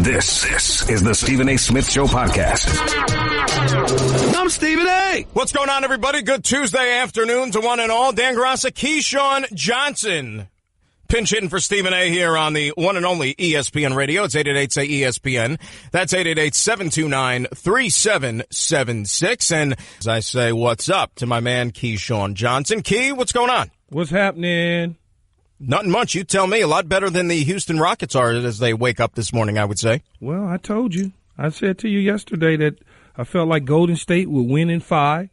This is the Stephen A. Smith Show podcast. I'm Stephen A. What's going on, everybody? Good Tuesday afternoon to one and all. Dan Graca, Keyshawn, Johsnson. Pinch hitting for Stephen A. here on the one and only ESPN radio. It's 888-SAY-ESPN. That's 888-729-3776. And as I say, what's up to my man Keyshawn Johnsson. Key, what's going on? What's happening? Nothing much. You tell me. A lot better than the Houston Rockets are as they wake up this morning, I would say. Well, I told you. I said to you yesterday that I felt like Golden State would win in 5,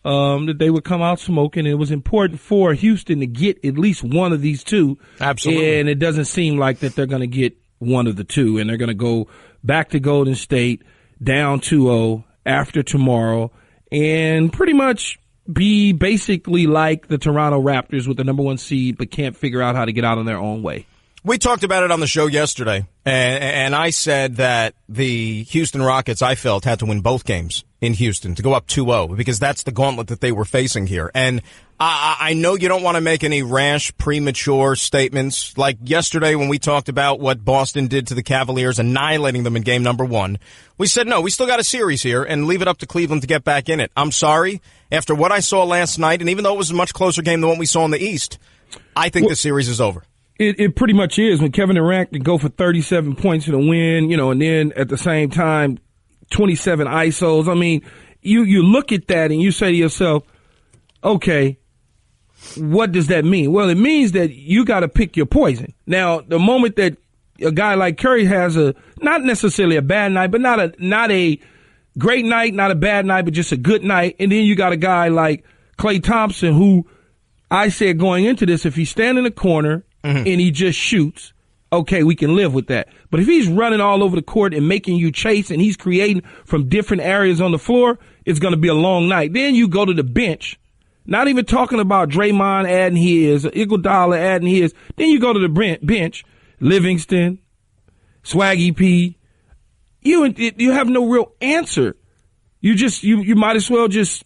that they would come out smoking. It was important for Houston to get at least one of these two. Absolutely. And it doesn't seem like that they're going to get one of the two. And they're going to go back to Golden State, down 2-0 after tomorrow, and pretty much be basically like the Toronto Raptors with the number 1 seed but can't figure out how to get out on their own way. We talked about it on the show yesterday, and I said that the Houston Rockets, I felt, had to win both games in Houston to go up 2-0 because that's the gauntlet that they were facing here. And I know you don't want to make any rash, premature statements. Like yesterday when we talked about what Boston did to the Cavaliers, annihilating them in game number 1. We said, no, we still got a series here and leave it up to Cleveland to get back in it. I'm sorry. After what I saw last night, and even though it was a much closer game than what we saw in the East, I think the series is over. It pretty much is when Kevin Durant can go for 37 points in a win, and then at the same time, 27 ISOs. I mean, you look at that and you say to yourself, okay, what does that mean? Well, it means that you got to pick your poison. Now, the moment that a guy like Curry has not necessarily a bad night, but not a great night, not a bad night, but just a good night, and then you got a guy like Klay Thompson who I said going into this, if he's standing in the corner and he just shoots, okay, we can live with that. But if he's running all over the court and making you chase and he's creating from different areas on the floor, it's going to be a long night. Then you go to the bench, not even talking about Draymond adding his, Iguodala adding his. Then you go to the bench, Livingston, Swaggy P. You have no real answer. You might as well just,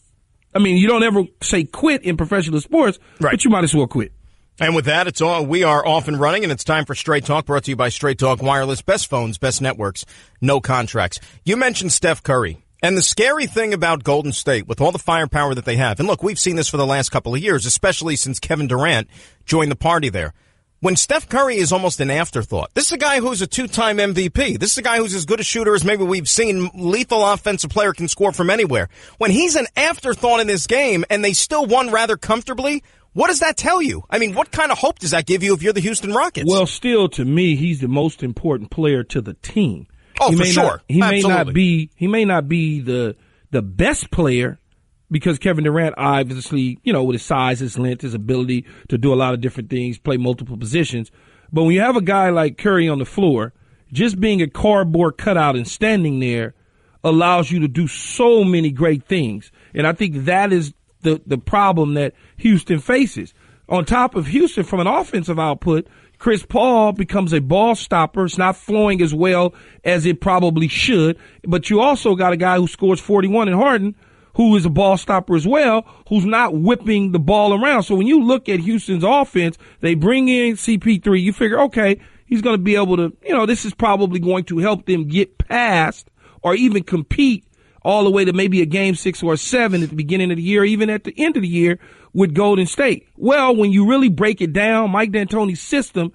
you don't ever say quit in professional sports, right, but you might as well quit. And with that, we are off and running, and it's time for Straight Talk, brought to you by Straight Talk Wireless. Best phones, best networks, no contracts. You mentioned Steph Curry. And the scary thing about Golden State, with all the firepower that they have, and look, we've seen this for the last couple of years, especially since Kevin Durant joined the party there. When Steph Curry is almost an afterthought, this is a guy who's a 2-time MVP. This is a guy who's as good a shooter as maybe we've seen. Lethal offensive player, can score from anywhere. When he's an afterthought in this game and they still won rather comfortably, what does that tell you? What kind of hope does that give you if you're the Houston Rockets? Well, still, to me, he's the most important player to the team. Oh, for sure. He may not be the best player, because Kevin Durant, obviously, with his size, his length, his ability to do a lot of different things, play multiple positions. But when you have a guy like Curry on the floor, just being a cardboard cutout and standing there allows you to do so many great things. And I think that is the problem that Houston faces. On top of Houston, from an offensive output, Chris Paul becomes a ball stopper. It's not flowing as well as it probably should. But you also got a guy who scores 41 in Harden, who is a ball stopper as well, who's not whipping the ball around. So when you look at Houston's offense, they bring in CP3. You figure, okay, he's going to be able to, this is probably going to help them get past or even compete all the way to maybe a game 6 or 7 at the beginning of the year, even at the end of the year with Golden State. Well, when you really break it down, Mike D'Antoni's system,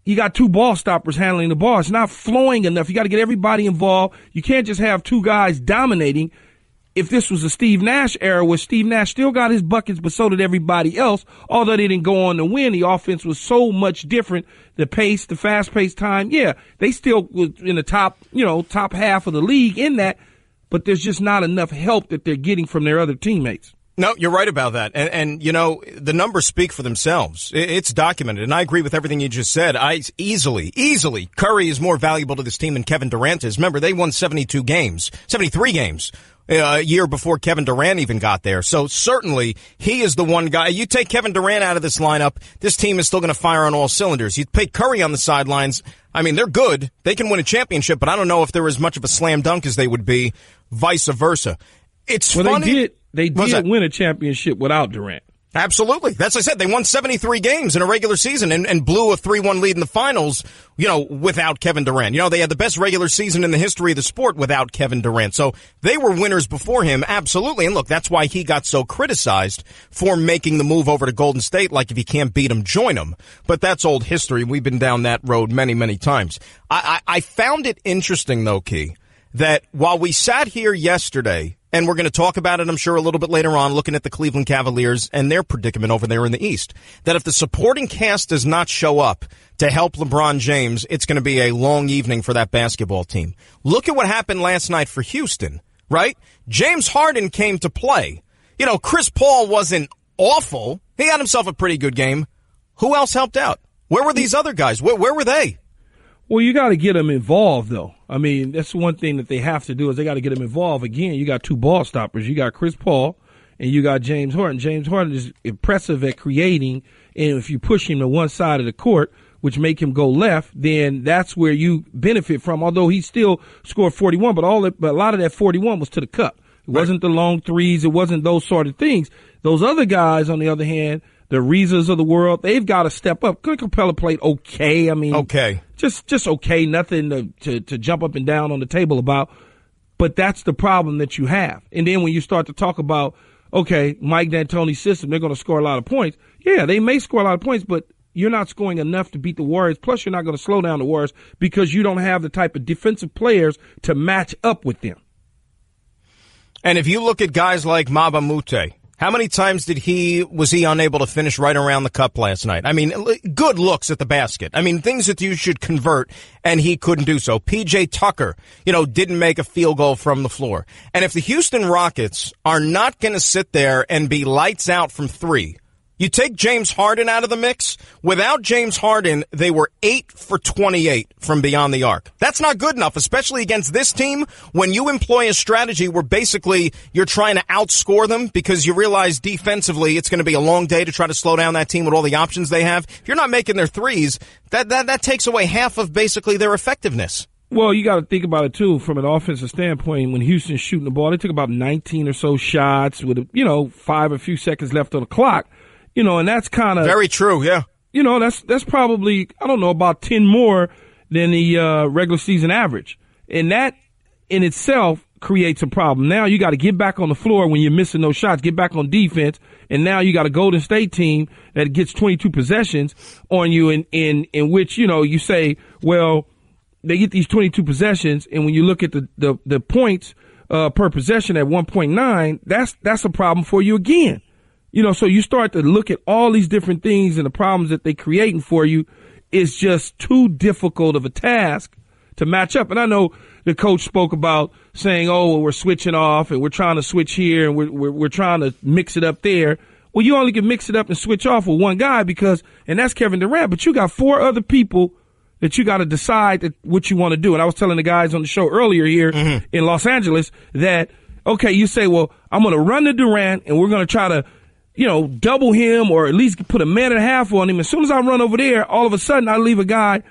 you got 2 ball stoppers handling the ball. It's not flowing enough. You got to get everybody involved. You can't just have 2 guys dominating. If this was a Steve Nash era where Steve Nash still got his buckets, but so did everybody else, although they didn't go on to win, the offense was so much different. The pace, the fast-paced time, they still was in the top half of the league in that, but there's just not enough help that they're getting from their other teammates. No, you're right about that. And the numbers speak for themselves. It's documented. And I agree with everything you just said. Easily, Curry is more valuable to this team than Kevin Durant is. Remember, they won 73 games a year before Kevin Durant even got there. So certainly he is the one guy. You take Kevin Durant out of this lineup, this team is still going to fire on all cylinders. You put Curry on the sidelines. They're good. They can win a championship, but I don't know if they're as much of a slam dunk as they would be, vice versa. It's funny. They did win a championship without Durant. Absolutely. That's what I said. They won 73 games in a regular season and blew a 3-1 lead in the finals, without Kevin Durant. They had the best regular season in the history of the sport without Kevin Durant. So they were winners before him, absolutely. And look, that's why he got so criticized for making the move over to Golden State. Like, if you can't beat him, join him. But that's old history. We've been down that road many, many times. I found it interesting, though, Key, that while we sat here yesterday, and we're going to talk about it, I'm sure, a little bit later on, looking at the Cleveland Cavaliers and their predicament over there in the East, that if the supporting cast does not show up to help LeBron James, it's going to be a long evening for that basketball team. Look at what happened last night for Houston, right? James Harden came to play. Chris Paul wasn't awful. He had himself a pretty good game. Who else helped out? Where were these other guys? Where were they? Well, you got to get them involved, though. I mean, that's one thing that they have to do is they got to get them involved. Again, you got two ball stoppers. You got Chris Paul and you got James Harden. James Harden is impressive at creating, and if you push him to one side of the court, which make him go left, then that's where you benefit from, although he still scored 41, but a lot of that 41 was to the cup. It wasn't the long threes. It wasn't those sort of things. Those other guys, on the other hand, the Reezas of the world, they've got to step up. Clint Capella played okay. I mean, okay. Just okay. Nothing to jump up and down on the table about. But that's the problem that you have. And then when you start to talk about, okay, Mike D'Antoni's system, they're going to score a lot of points. Yeah, they may score a lot of points, but you're not scoring enough to beat the Warriors. Plus, you're not going to slow down the Warriors because you don't have the type of defensive players to match up with them. And if you look at guys like Maba Mute, how many times was he unable to finish right around the cup last night? I mean, good looks at the basket. I mean, things that you should convert, and he couldn't do so. P.J. Tucker, didn't make a field goal from the floor. And if the Houston Rockets are not going to sit there and be lights out from three, you take James Harden out of the mix. Without James Harden, they were 8 for 28 from beyond the arc. That's not good enough, especially against this team when you employ a strategy where basically you're trying to outscore them because you realize defensively it's going to be a long day to try to slow down that team with all the options they have. If you're not making their threes, that takes away half of basically their effectiveness. Well, you got to think about it, too, from an offensive standpoint. When Houston's shooting the ball, they took about 19 or so shots with, 5 or few seconds left on the clock. And that's kind of very true. Yeah. That's probably, I don't know, about 10 more than the regular season average. And that in itself creates a problem. Now you got to get back on the floor when you're missing those shots, get back on defense. And now you got a Golden State team that gets 22 possessions on you in which, you say, well, they get these 22 possessions. And when you look at the points per possession at 1.9, that's a problem for you again. So you start to look at all these different things and the problems that they're creating for you is just too difficult of a task to match up. And I know the coach spoke about saying, oh, well, we're switching off and we're trying to switch here and we're trying to mix it up there. Well, you only can mix it up and switch off with one guy and that's Kevin Durant, but you got 4 other people that you got to decide what you want to do. And I was telling the guys on the show earlier here in Los Angeles that, okay, you say, well, I'm going to run to Durant and we're going to try to double him or at least put a man and a half on him. As soon as I run over there, all of a sudden I leave a guy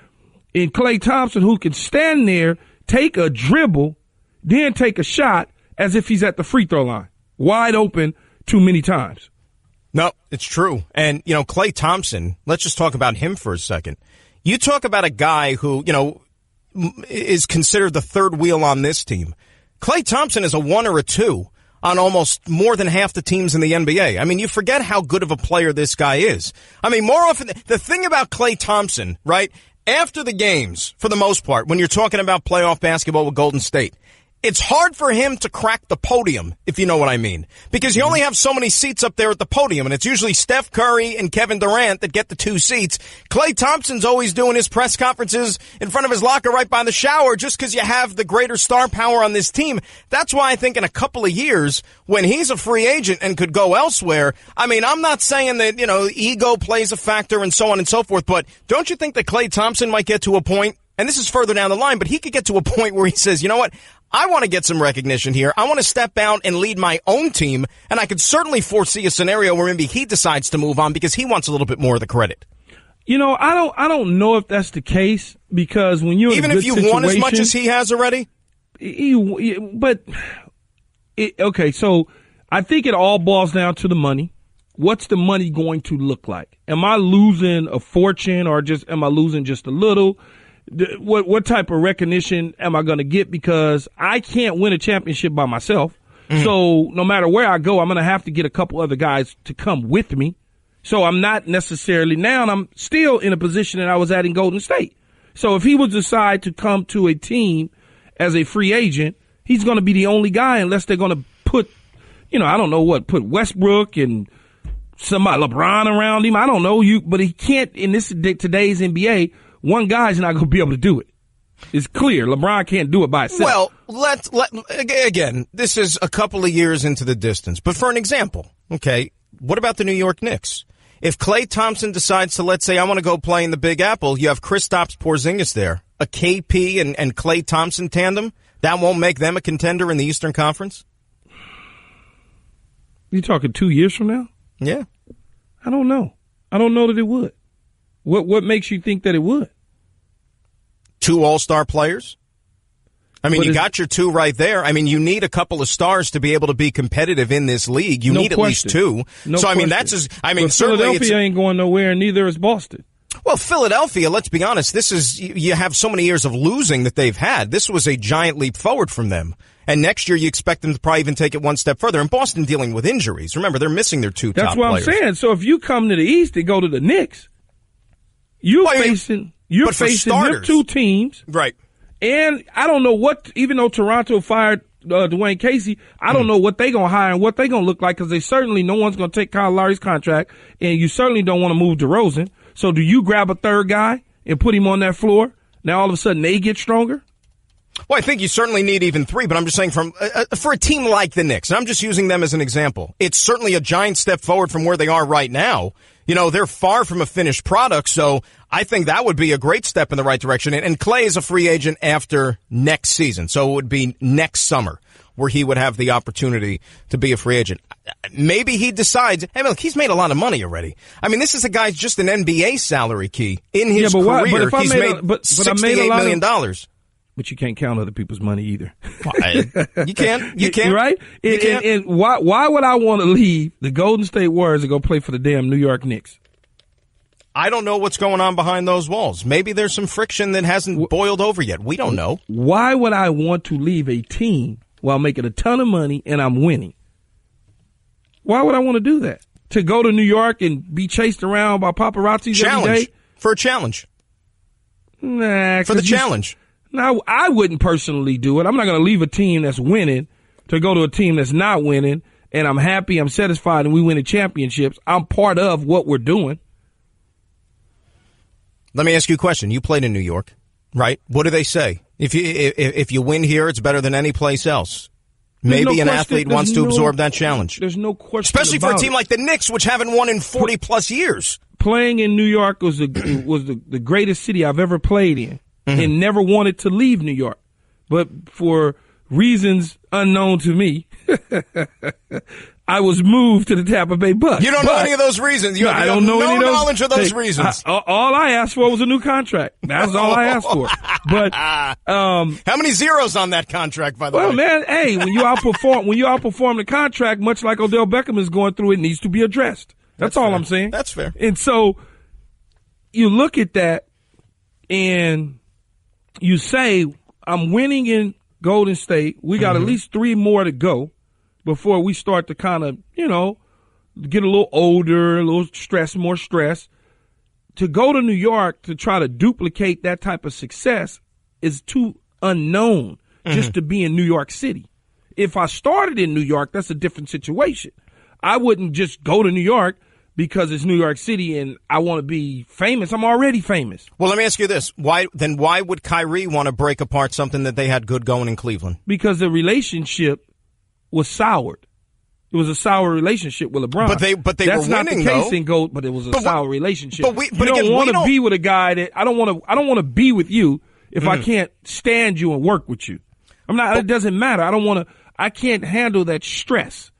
in Klay Thompson who can stand there, take a dribble, then take a shot as if he's at the free throw line. Wide open too many times. No, it's true. And, Klay Thompson, let's just talk about him for a second. You talk about a guy who, is considered the third wheel on this team. Klay Thompson is a 1 or a 2. On almost more than half the teams in the NBA. I mean, you forget how good of a player this guy is. I mean, more often, the thing about Klay Thompson, right, after the games, for the most part, when you're talking about playoff basketball with Golden State, it's hard for him to crack the podium, if you know what I mean. Because you only have so many seats up there at the podium, and it's usually Steph Curry and Kevin Durant that get the 2 seats. Klay Thompson's always doing his press conferences in front of his locker right by the shower just because you have the greater star power on this team. That's why I think in a couple of years, when he's a free agent and could go elsewhere, I mean, I'm not saying that, ego plays a factor and so on and so forth, but don't you think that Klay Thompson might get to a point, and this is further down the line, but he could get to a point where he says, you know what? I want to get some recognition here. I want to step out and lead my own team, and I could certainly foresee a scenario where maybe he decides to move on because he wants a little bit more of the credit. I don't know if that's the case because when you're even in a if you situation, won as much as he has already, okay. So I think it all boils down to the money. what's the money going to look like? Am I losing a fortune or am I losing just a little? What type of recognition am I going to get? Because I can't win a championship by myself. So no matter where I go, I'm going to have to get a couple other guys to come with me. So I'm not necessarily now, and I'm still in a position that I was at in Golden State. So if he would decide to come to a team as a free agent, he's going to be the only guy unless they're going to put, I don't know what, put Westbrook and somebody, LeBron around him. I don't know but he can't in today's NBA. One guy's not going to be able to do it. It's clear. LeBron can't do it by himself. Well, again, this is a couple of years into the distance. But for an example, okay, what about the New York Knicks? If Klay Thompson decides to, let's say, I want to go play in the Big Apple, you have Kristaps Porzingis there, a KP and Klay Thompson tandem, that won't make them a contender in the Eastern Conference? You talking 2 years from now? Yeah. I don't know. I don't know that it would. What makes you think that it would? 2 all-star players? I mean, you got your 2 right there. I mean, you need a couple of stars to be able to be competitive in this league. You need at least 2. So, I mean, that's just, but certainly Philadelphia ain't going nowhere, and neither is Boston. Well, Philadelphia, let's be honest, you have so many years of losing that they've had. This was a giant leap forward from them. And next year, you expect them to probably even take it one step further. And Boston dealing with injuries. Remember, they're missing their 2 top players. That's what I'm saying. So if you come to the East and go to the Knicks, you're facing them 2 teams. Right. And I don't know even though Toronto fired Dwayne Casey, I don't know what they're going to hire and what they're going to look like because no one's going to take Kyle Lowry's contract, and you certainly don't want to move DeRozan. So do you grab a third guy and put him on that floor? Now all of a sudden they get stronger? Well, I think you certainly need even 3, but I'm just saying for a team like the Knicks, and I'm just using them as an example, it's certainly a giant step forward from where they are right now. They're far from a finished product, so I think that would be a great step in the right direction. And Klay is a free agent after next season, so it would be next summer where he would have the opportunity to be a free agent. Maybe he decides, hey, look, he's made a lot of money already. I mean, this is a guy's just an NBA salary, Key. In his career, he's made $68 million. But you can't count other people's money either. You can't. You can't. Right? And why would I want to leave the Golden State Warriors and go play for the damn New York Knicks? I don't know what's going on behind those walls. Maybe there's some friction that hasn't boiled over yet. We don't know. Why would I want to leave a team while making a ton of money and I'm winning? Why would I want to do that? To go to New York and be chased around by paparazzis every day? For a challenge. Nah. For the challenge. Now, I wouldn't personally do it. I'm not going to leave a team that's winning to go to a team that's not winning, and I'm happy, I'm satisfied, and we win the championships. I'm part of what we're doing. Let me ask you a question. You played in New York, right? What do they say? If you win here, it's better than any place else. Maybe an athlete wants to absorb that challenge. There's no question especially for a team like the Knicks, which haven't won in 40-plus years. Playing in New York was the greatest city I've ever played in. And never wanted to leave New York. But for reasons unknown to me, I was moved to the Tampa Bay Bucks. You don't know any of those reasons. I don't know any of those. Knowledge of those reasons. All I asked for was a new contract. That's all I asked for. But how many zeros on that contract, by the way? Well, man, hey, when you outperform the contract, much like Odell Beckham is going through, it needs to be addressed. That's all fair. I'm saying. That's fair. And so you look at that and you say, I'm winning in Golden State. We got at least 3 more to go before we start to kind of, get a little older, a little more stress. To go to New York to try to duplicate that type of success is too unknown just to be in New York City. If I started in New York, that's a different situation. I wouldn't just go to New York because it's New York City and I want to be famous. I'm already famous. Well, let me ask you this. Why would Kyrie want to break apart something that they had good going in Cleveland? Because the relationship was soured. It was a sour relationship with LeBron. But they That's were winning, not the case though. in Gold, but it was a sour relationship. But you don't want to be with a guy that I don't want to be with you if I can't stand you and work with you. It doesn't matter. I can't handle that stress.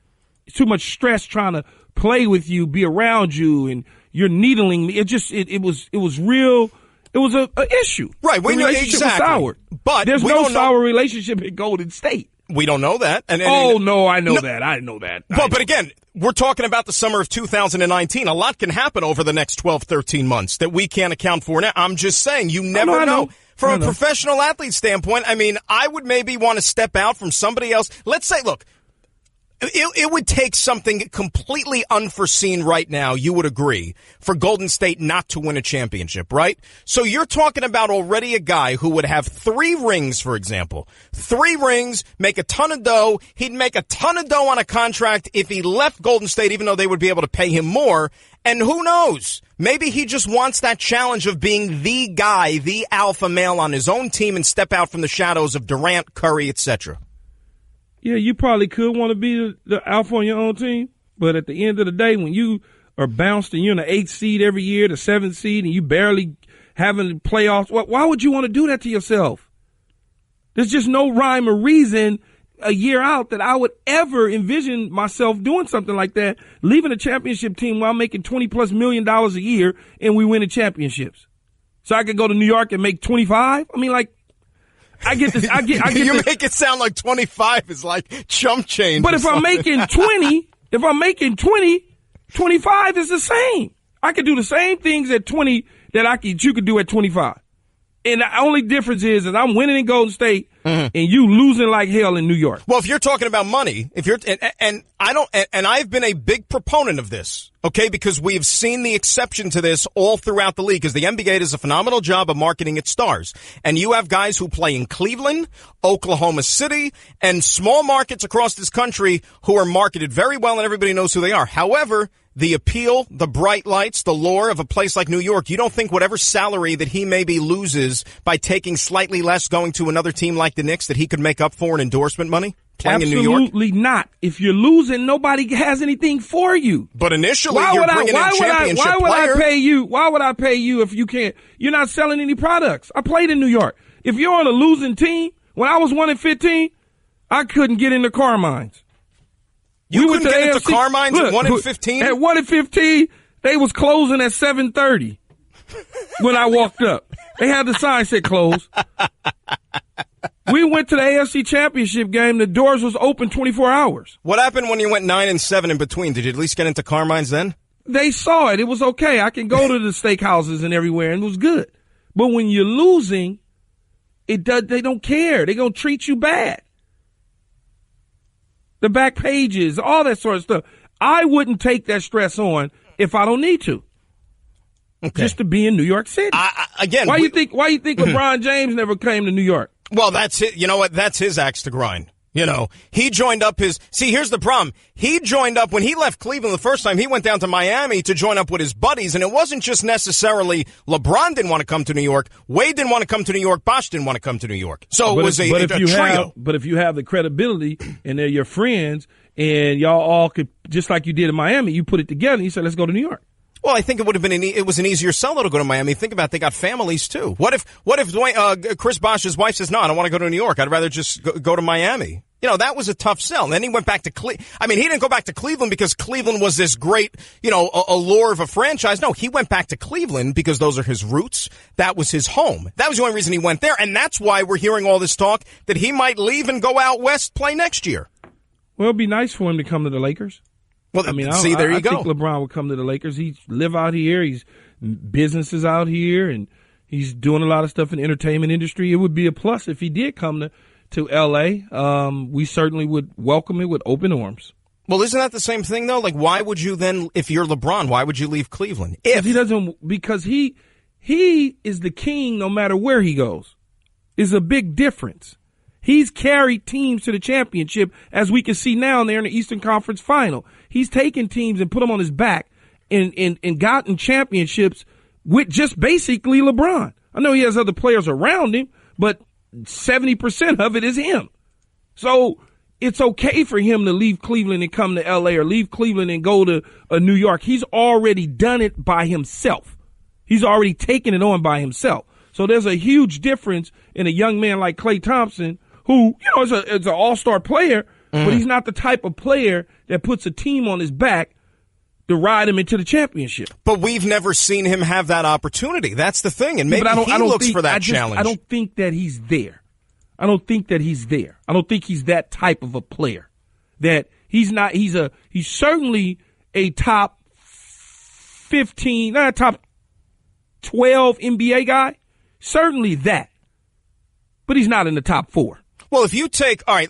It's too much stress trying to play with you, be around you, and you're needling me. It was real. It was a issue. Right. The relationship was soured. But there's no sour relationship in Golden State. We don't know that. No, I know that. I know that. But again, we're talking about the summer of 2019. A lot can happen over the next 12, 13 months that we can't account for now. I'm just saying, you never know. From a professional athlete standpoint, I mean, I would maybe want to step out from somebody else. Let's say, look, it would take something completely unforeseen right now, you would agree, for Golden State not to win a championship, right? So you're talking about already a guy who would have 3 rings, for example. 3 rings, make a ton of dough. He'd make a ton of dough on a contract if he left Golden State, even though they would be able to pay him more. And who knows? Maybe he just wants that challenge of being the guy, the alpha male on his own team and step out from the shadows of Durant, Curry, etc. Yeah, you probably could want to be the alpha on your own team, but at the end of the day, when you are bounced and you're in the 8th seed every year, the 7th seed, and you barely having playoffs, why would you want to do that to yourself? There's just no rhyme or reason a year out that I would ever envision myself doing something like that, leaving a championship team while making $20+ million a year and we winning championships. So I could go to New York and make 25? I mean, like, I get this. I get you make it sound like 25 is like chump change. But if I'm making 25 is the same. I could do the same things at 20 that you could do at 25. And the only difference is that I'm winning in Golden State and you losing like hell in New York. Well, if you're talking about money, I've been a big proponent of this, okay, because we've seen the exception to this all throughout the league, because the NBA does a phenomenal job of marketing its stars. And you have guys who play in Cleveland, Oklahoma City, and small markets across this country who are marketed very well and everybody knows who they are. However, the appeal, the bright lights, the lure of a place like New York, you don't think whatever salary that he maybe loses by taking slightly less going to another team like the Knicks that he could make up for in endorsement money playing in New York? Absolutely not. If you're losing, nobody has anything for you. But initially, you're bringing in championship player. Why would I pay you if you can't? You're not selling any products. I played in New York. If you're on a losing team, when I was 1-15, I couldn't get into Carmine's. You couldn't get into Carmine's at 1-15? At 1-15, they was closing at 7:30 when I walked up. They had the sign said close. We went to the AFC Championship game. The doors was open 24 hours. What happened when you went 9-7 in between? Did you at least get into Carmine's then? They saw it. It was okay. I can go to the steakhouses and everywhere, and it was good. But when you're losing, they don't care. They're going to treat you bad. The back pages, all that sort of stuff. I wouldn't take that stress on if I don't need to. Okay. Just to be in New York City. Why you think LeBron James never came to New York? Well, that's it. You know what? That's his axe to grind. You know, he joined up here's the problem. He joined up when he left Cleveland the first time. He went down to Miami to join up with his buddies. And it wasn't just necessarily LeBron didn't want to come to New York. Wade didn't want to come to New York. Bosh didn't want to come to New York. So it was a trio. But if you have the credibility and they're your friends and y'all all could, just like you did in Miami, you put it together and you said, let's go to New York. Well, I think it would have been it was an easier sell to go to Miami. Think about it, they got families too. What if Chris Bosh's wife says, no, I don't want to go to New York. I'd rather just go to Miami. You know, that was a tough sell. And then he went back to he didn't go back to Cleveland because Cleveland was this great, allure of a franchise. No, he went back to Cleveland because those are his roots. That was his home. That was the only reason he went there. And that's why we're hearing all this talk that he might leave and go out west, play next year. Well, it'd be nice for him to come to the Lakers. Well, there you go. I think LeBron would come to the Lakers. He live out here. He's businesses out here, and he's doing a lot of stuff in the entertainment industry. It would be a plus if he did come to L.A. We certainly would welcome it with open arms. Well, isn't that the same thing, though? Like, why would you then, if you're LeBron, why would you leave Cleveland? Because he is the king no matter where he goes. Is a big difference. He's carried teams to the championship, as we can see now. They're in the Eastern Conference Final. He's taken teams and put them on his back and gotten championships with just basically LeBron. I know he has other players around him, but 70% of it is him. So it's okay for him to leave Cleveland and come to L.A. or leave Cleveland and go to New York. He's already done it by himself. He's already taken it on by himself. So there's a huge difference in a young man like Klay Thompson, who, is an all-star player, but he's not the type of player that puts a team on his back to ride him into the championship. But we've never seen him have that opportunity. That's the thing. And maybe he looks for that challenge. I don't think that he's there. I don't think that he's there. I don't think he's that type of a player. That he's not. He's certainly a top 15, not a top 12 NBA guy. Certainly that. But he's not in the top 4. Well, if you take, all right,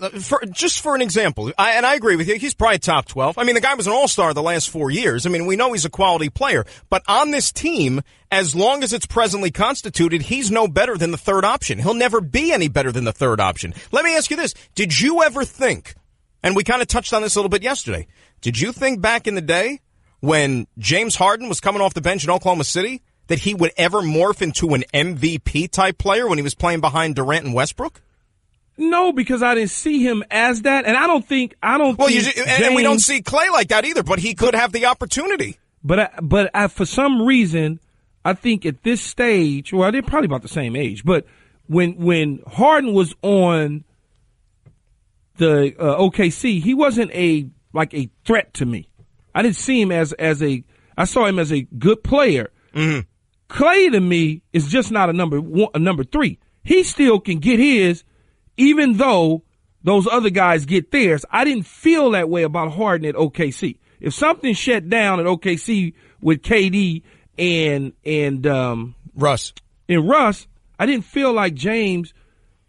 just for an example, and I agree with you, he's probably top 12. I mean, the guy was an all-star the last 4 years. I mean, we know he's a quality player. But on this team, as long as it's presently constituted, he's no better than the third option. He'll never be any better than the third option. Let me ask you this. Did you ever think, and we kind of touched on this a little bit yesterday, did you think back in the day when James Harden was coming off the bench in Oklahoma City that he would ever morph into an MVP-type player when he was playing behind Durant and Westbrook? No, because I didn't see him as that, and I don't think. And we don't see Clay like that either. But he could have the opportunity. But for some reason, I think at this stage, well, they're probably about the same age. But when Harden was on the OKC, he wasn't a threat to me. I didn't see him as a. I saw him as a good player. Mm-hmm. Clay to me is just not a number 3. He still can get his. Even though those other guys get theirs, I didn't feel that way about Harden at OKC. If something shut down at OKC with KD and Russ, I didn't feel like James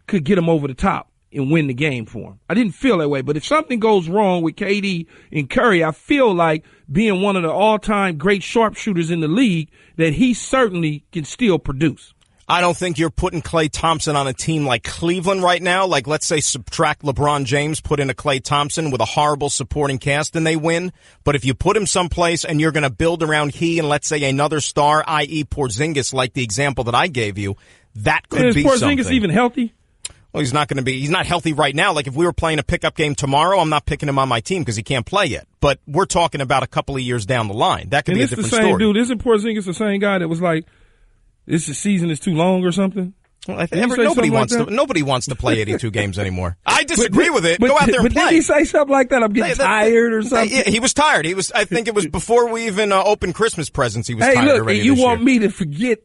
could get him over the top and win the game for him. I didn't feel that way. But if something goes wrong with KD and Curry, I feel like being one of the all-time great sharpshooters in the league, that he certainly can still produce. I don't think you're putting Klay Thompson on a team like Cleveland right now. Like, let's say subtract LeBron James, put in a Klay Thompson with a horrible supporting cast, and they win. But if you put him someplace and you're going to build around he and, let's say, another star, i.e. Porzingis, like the example that I gave you, that could be something. Is Porzingis even healthy? Well, he's not healthy right now. Like, if we were playing a pickup game tomorrow, I'm not picking him on my team because he can't play yet. But we're talking about a couple of years down the line. That could be a different story. And it's the same dude. Isn't Porzingis the same guy that was like, this season is too long or something? Well, nobody wants to play 82 games anymore. I disagree with it. Go out there and play. But did he say something like that? I'm getting tired or something? Yeah, he was tired. I think it was before we even opened Christmas presents. He was tired already. Hey, look, you want me to forget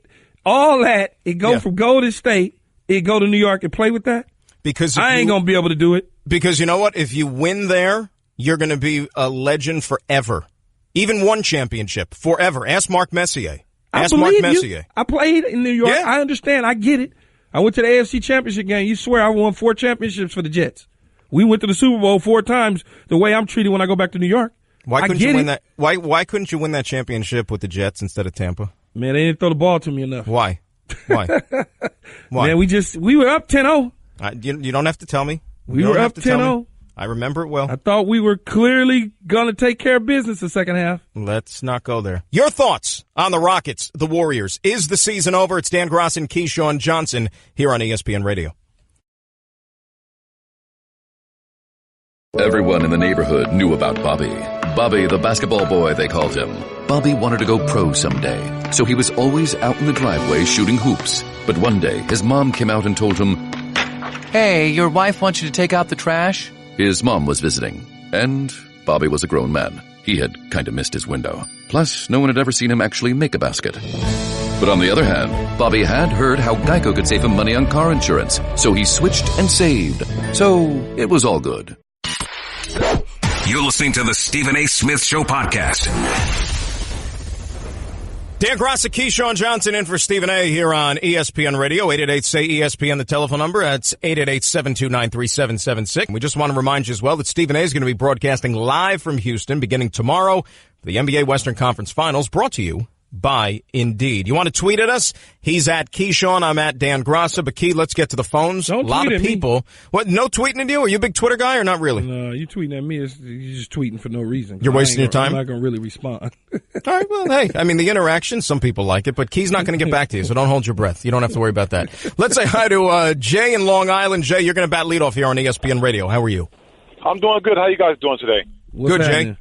all that and go from Golden State and go to New York and play with that? Because I ain't going to be able to do it. Because you know what? If you win there, you're going to be a legend forever. Even one championship forever. Ask Mark Messier. Ask Mark Messier. I played in New York. Yeah. I understand. I get it. I went to the AFC Championship game. You swear I won 4 championships for the Jets. We went to the Super Bowl 4 times the way I'm treated when I go back to New York. Why couldn't you win that? Why couldn't you win that championship with the Jets instead of Tampa? Man, they didn't throw the ball to me enough. Why? Why? Man, we were up 10-0. You don't have to tell me. We were up 10-0. I remember it well. I thought we were clearly going to take care of business the second half. Let's not go there. Your thoughts on the Rockets, the Warriors. Is the season over? It's Dan Graca and Keyshawn Johsnson here on ESPN Radio. Everyone in the neighborhood knew about Bobby. Bobby, the basketball boy, they called him. Bobby wanted to go pro someday, so he was always out in the driveway shooting hoops. But one day, his mom came out and told him, "Hey, your wife wants you to take out the trash." His mom was visiting, and Bobby was a grown man. He had kind of missed his window. Plus, no one had ever seen him actually make a basket. But on the other hand, Bobby had heard how Geico could save him money on car insurance, so he switched and saved. So it was all good. You're listening to the Stephen A. Smith Show podcast. Dan Graca, Keyshawn Johnsson in for Stephen A. here on ESPN Radio. 888-SAY-ESPN, the telephone number. That's 888-729-3776. We just want to remind you as well that Stephen A. is going to be broadcasting live from Houston beginning tomorrow for the NBA Western Conference Finals, brought to you by Indeed. You want to tweet at us? He's at Keyshawn. I'm at Dan Graca. But Key, let's get to the phones. Don't a lot tweet of at people. Me. What? No tweeting at you? Are you a big Twitter guy or not really? No, you tweeting at me. You're just tweeting for no reason. You're wasting your time? I'm not going to really respond. All right, well, hey, I mean, the interaction, some people like it, but Key's not going to get back to you, so don't hold your breath. You don't have to worry about that. Let's say hi to Jay in Long Island. Jay, you're going to bat leadoff here on ESPN Radio. How are you? I'm doing good. How you guys doing today? Good, Jay.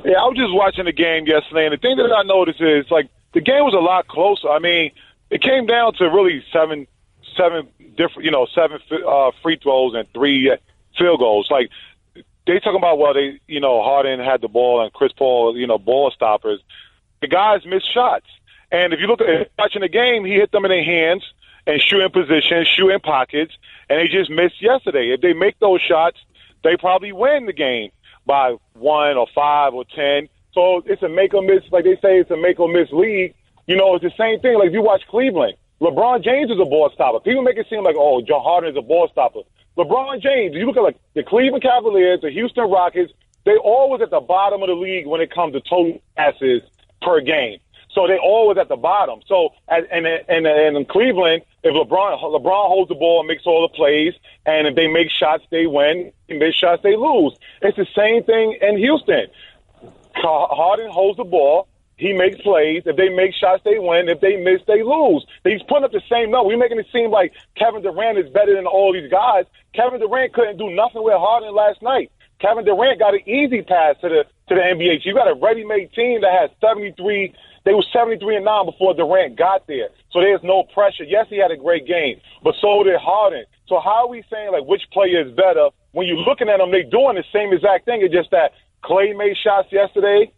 Yeah, I was just watching the game yesterday, and the thing that I noticed is, like, the game was a lot closer. I mean, it came down to really seven different, free throws and 3 field goals. Like, they talking about, well, Harden had the ball and Chris Paul, ball stoppers. The guys missed shots. And if you look at watching the game, he hit them in their hands. and shoot in position, shoot in pockets, and they just missed yesterday. If they make those shots, they probably win the game by 1 or 5 or 10. So it's a make or miss, like they say, it's a make or miss league. You know, it's the same thing. Like if you watch Cleveland, LeBron James is a ball stopper. People make it seem like, oh, John Harden is a ball stopper. LeBron James, you look at like the Cleveland Cavaliers, the Houston Rockets, they always at the bottom of the league when it comes to total passes per game. So they always at the bottom. So and in Cleveland, if LeBron holds the ball and makes all the plays, and if they make shots, they win. If they miss shots, they lose. It's the same thing in Houston. Harden holds the ball. He makes plays. If they make shots, they win. If they miss, they lose. He's putting up the same number. We're making it seem like Kevin Durant is better than all these guys. Kevin Durant couldn't do nothing with Harden last night. Kevin Durant got an easy pass to the NBA. You got a ready-made team that has 73. They were 73-9 before Durant got there. So there's no pressure. Yes, he had a great game, but so did Harden. So how are we saying, like, which player is better? When you're looking at them, they're doing the same exact thing. It's just that Klay made shots yesterday.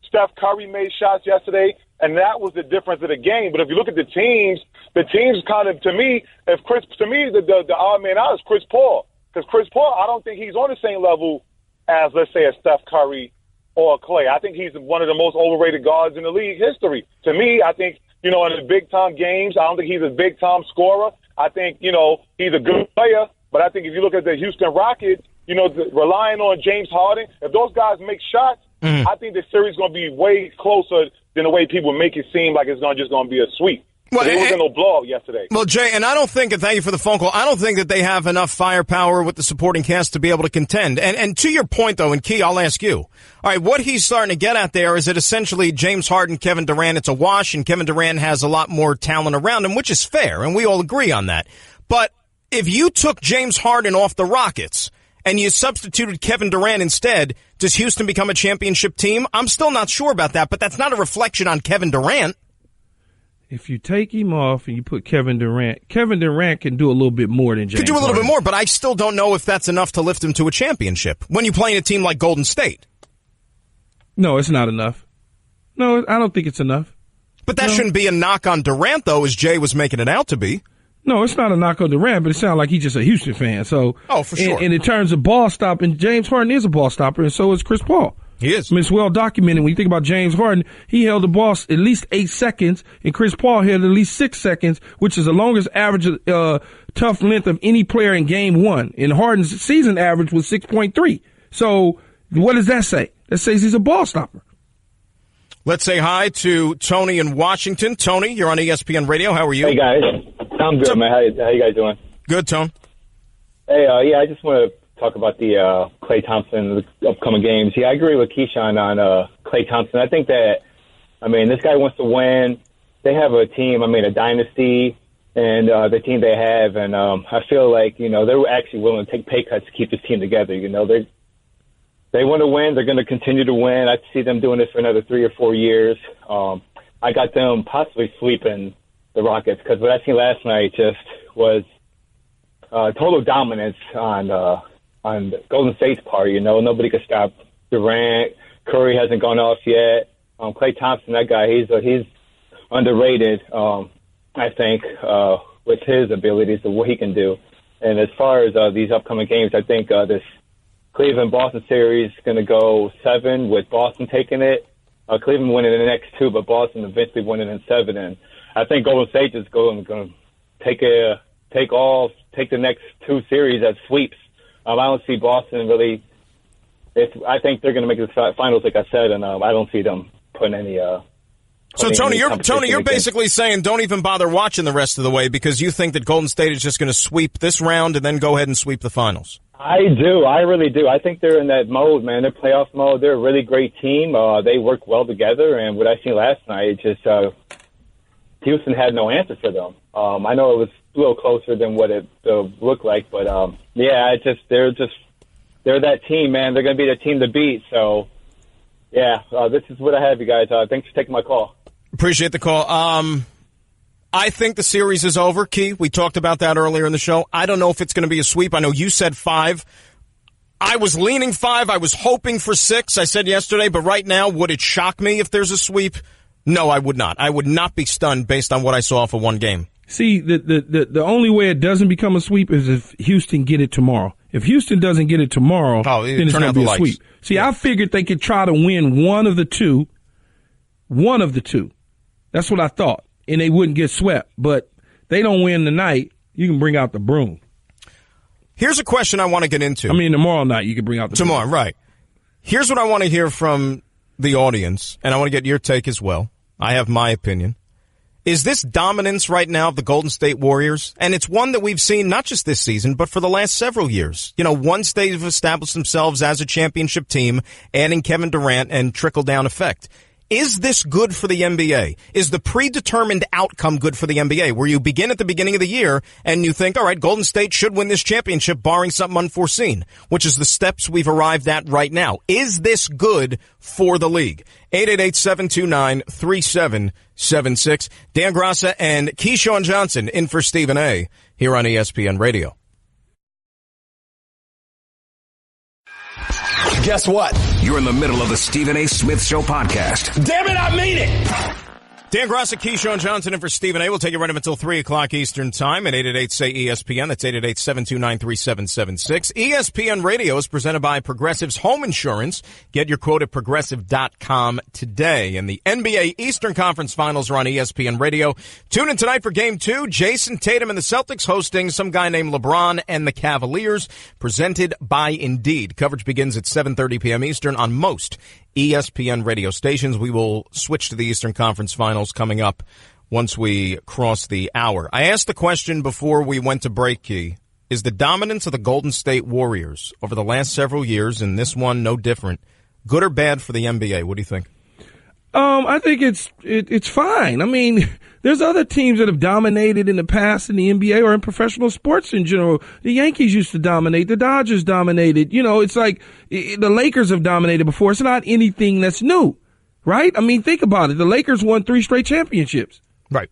Steph Curry made shots yesterday, and that was the difference of the game. But if you look at the teams kind of, to me, the odd man out is Chris Paul. Because Chris Paul, I don't think he's on the same level as, let's say, a Steph Curry or Klay. I think he's one of the most overrated guards in the league history. To me, I think, in the big-time games, I don't think he's a big-time scorer. I think, he's a good player. But I think if you look at the Houston Rockets, relying on James Harden, if those guys make shots, I think the series is going to be way closer than the way people make it seem like it's just going to be a sweep. Well, there wasn't no blowout yesterday. Well, Jay, and I don't think, and thank you for the phone call, I don't think that they have enough firepower with the supporting cast to be able to contend. And to your point, though, and Key, I'll ask you. All right, what he's starting to get at there is that essentially James Harden, Kevin Durant, it's a wash, and Kevin Durant has a lot more talent around him, which is fair, and we all agree on that. But if you took James Harden off the Rockets and you substituted Kevin Durant instead, does Houston become a championship team? I'm still not sure about that, but that's not a reflection on Kevin Durant. If you take him off and you put Kevin Durant can do a little bit more than James Harden. Could do a little bit more, but I still don't know if that's enough to lift him to a championship when you're playing a team like Golden State. No, it's not enough. No, I don't think it's enough. But that shouldn't be a knock on Durant, though, as Jay was making it out to be. No, it's not a knock on Durant, but it sounds like he's just a Houston fan. So, for sure. And in terms of ball stopping, James Harden is a ball stopper, and so is Chris Paul. He is. I mean, it's well documented. When you think about James Harden, he held the ball at least 8 seconds, and Chris Paul held at least 6 seconds, which is the longest average tough length of any player in game one. And Harden's season average was 6.3. So what does that say? That says he's a ball stopper. Let's say hi to Tony in Washington. Tony, you're on ESPN Radio. How are you? Hey, guys. I'm good, man. How you guys doing? Good, Tone. Hey, I just want to talk about the Klay Thompson, the upcoming games. Yeah, I agree with Keyshawn on Klay Thompson. I think that, this guy wants to win. They have a team, a dynasty, and the team they have. And I feel like, they're actually willing to take pay cuts to keep this team together. They want to win. They're going to continue to win. I see them doing this for another 3 or 4 years. I got them possibly sweeping the Rockets because what I seen last night just was total dominance on Golden State's part. Nobody could stop Durant. Curry hasn't gone off yet. Klay Thompson, that guy, he's underrated. I think with his abilities and what he can do. And as far as these upcoming games, I think this Cleveland-Boston series is going to go 7 with Boston taking it. Cleveland winning the next 2, but Boston eventually winning in 7. And I think Golden State is going to take the next 2 series as sweeps. I don't see Boston really. I think they're going to make the finals, like I said, and I don't see them putting any. So Tony, you're basically saying don't even bother watching the rest of the way because you think that Golden State is just going to sweep this round and then go ahead and sweep the finals. I do. I really do. I think they're in that mode, man. They're playoff mode. They're a really great team. They work well together, and what I seen last night, just Houston had no answer for them. I know it was a little closer than what it looked like, but they're that team, man. They're going to be the team to beat. So, this is what I have, you guys. Thanks for taking my call. Appreciate the call. I think the series is over, Key. We talked about that earlier in the show. I don't know if it's going to be a sweep. I know you said 5. I was leaning 5. I was hoping for 6. I said yesterday, but right now, would it shock me if there's a sweep? No, I would not. I would not be stunned based on what I saw for one game. See, the only way it doesn't become a sweep is if Houston get it tomorrow. If Houston doesn't get it tomorrow, then it's going to be a sweep. See, I figured they could try to win one of the two. One of the two. That's what I thought. And they wouldn't get swept. But they don't win tonight, you can bring out the broom. Here's a question I want to get into. I mean, tomorrow night you can bring out the Tomorrow, broom. right. Here's what I want to hear from the audience, and I want to get your take as well. I have my opinion. Is this dominance right now of the Golden State Warriors? And it's one that we've seen not just this season, but for the last several years. You know, once they've established themselves as a championship team, adding Kevin Durant and trickle-down effect. Is this good for the NBA? Is the predetermined outcome good for the NBA, where you begin at the beginning of the year and you think, all right, Golden State should win this championship barring something unforeseen, which is the steps we've arrived at right now. Is this good for the league? 888-729-3776. Dan Graca and Keyshawn Johsnson in for Stephen A. here on ESPN Radio. Guess what? You're in the middle of the Stephen A. Smith Show podcast. Damn it, I mean it! Dan Graca, Keyshawn Johnston in for Stephen A. We'll take you right up until 3 o'clock Eastern Time at 888-SAY-ESPN. That's 888-729-3776. ESPN Radio is presented by Progressive's Home Insurance. Get your quote at Progressive.com today. And the NBA Eastern Conference Finals are on ESPN Radio. Tune in tonight for Game 2. Jason Tatum and the Celtics hosting some guy named LeBron and the Cavaliers. Presented by Indeed. Coverage begins at 7:30 p.m. Eastern on most ESPN radio stations. We will switch to the Eastern Conference Finals coming up once we cross the hour. I asked the question before we went to break, Key. Is the dominance of the Golden State Warriors over the last several years, and this one no different, good or bad for the NBA? What do you think? I think it's fine. I mean, there's other teams that have dominated in the past in the NBA or in professional sports in general. The Yankees used to dominate. The Dodgers dominated. You know, it's like the Lakers have dominated before. It's not anything that's new, right? I mean, think about it. The Lakers won 3 straight championships. Right.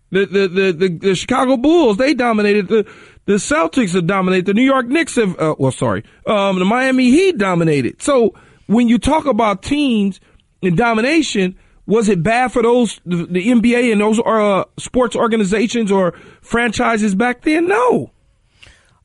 The Chicago Bulls, they dominated. The Celtics have dominated. The New York Knicks have, the Miami Heat dominated. So when you talk about teams in domination, was it bad for the NBA and those sports organizations or franchises back then? No.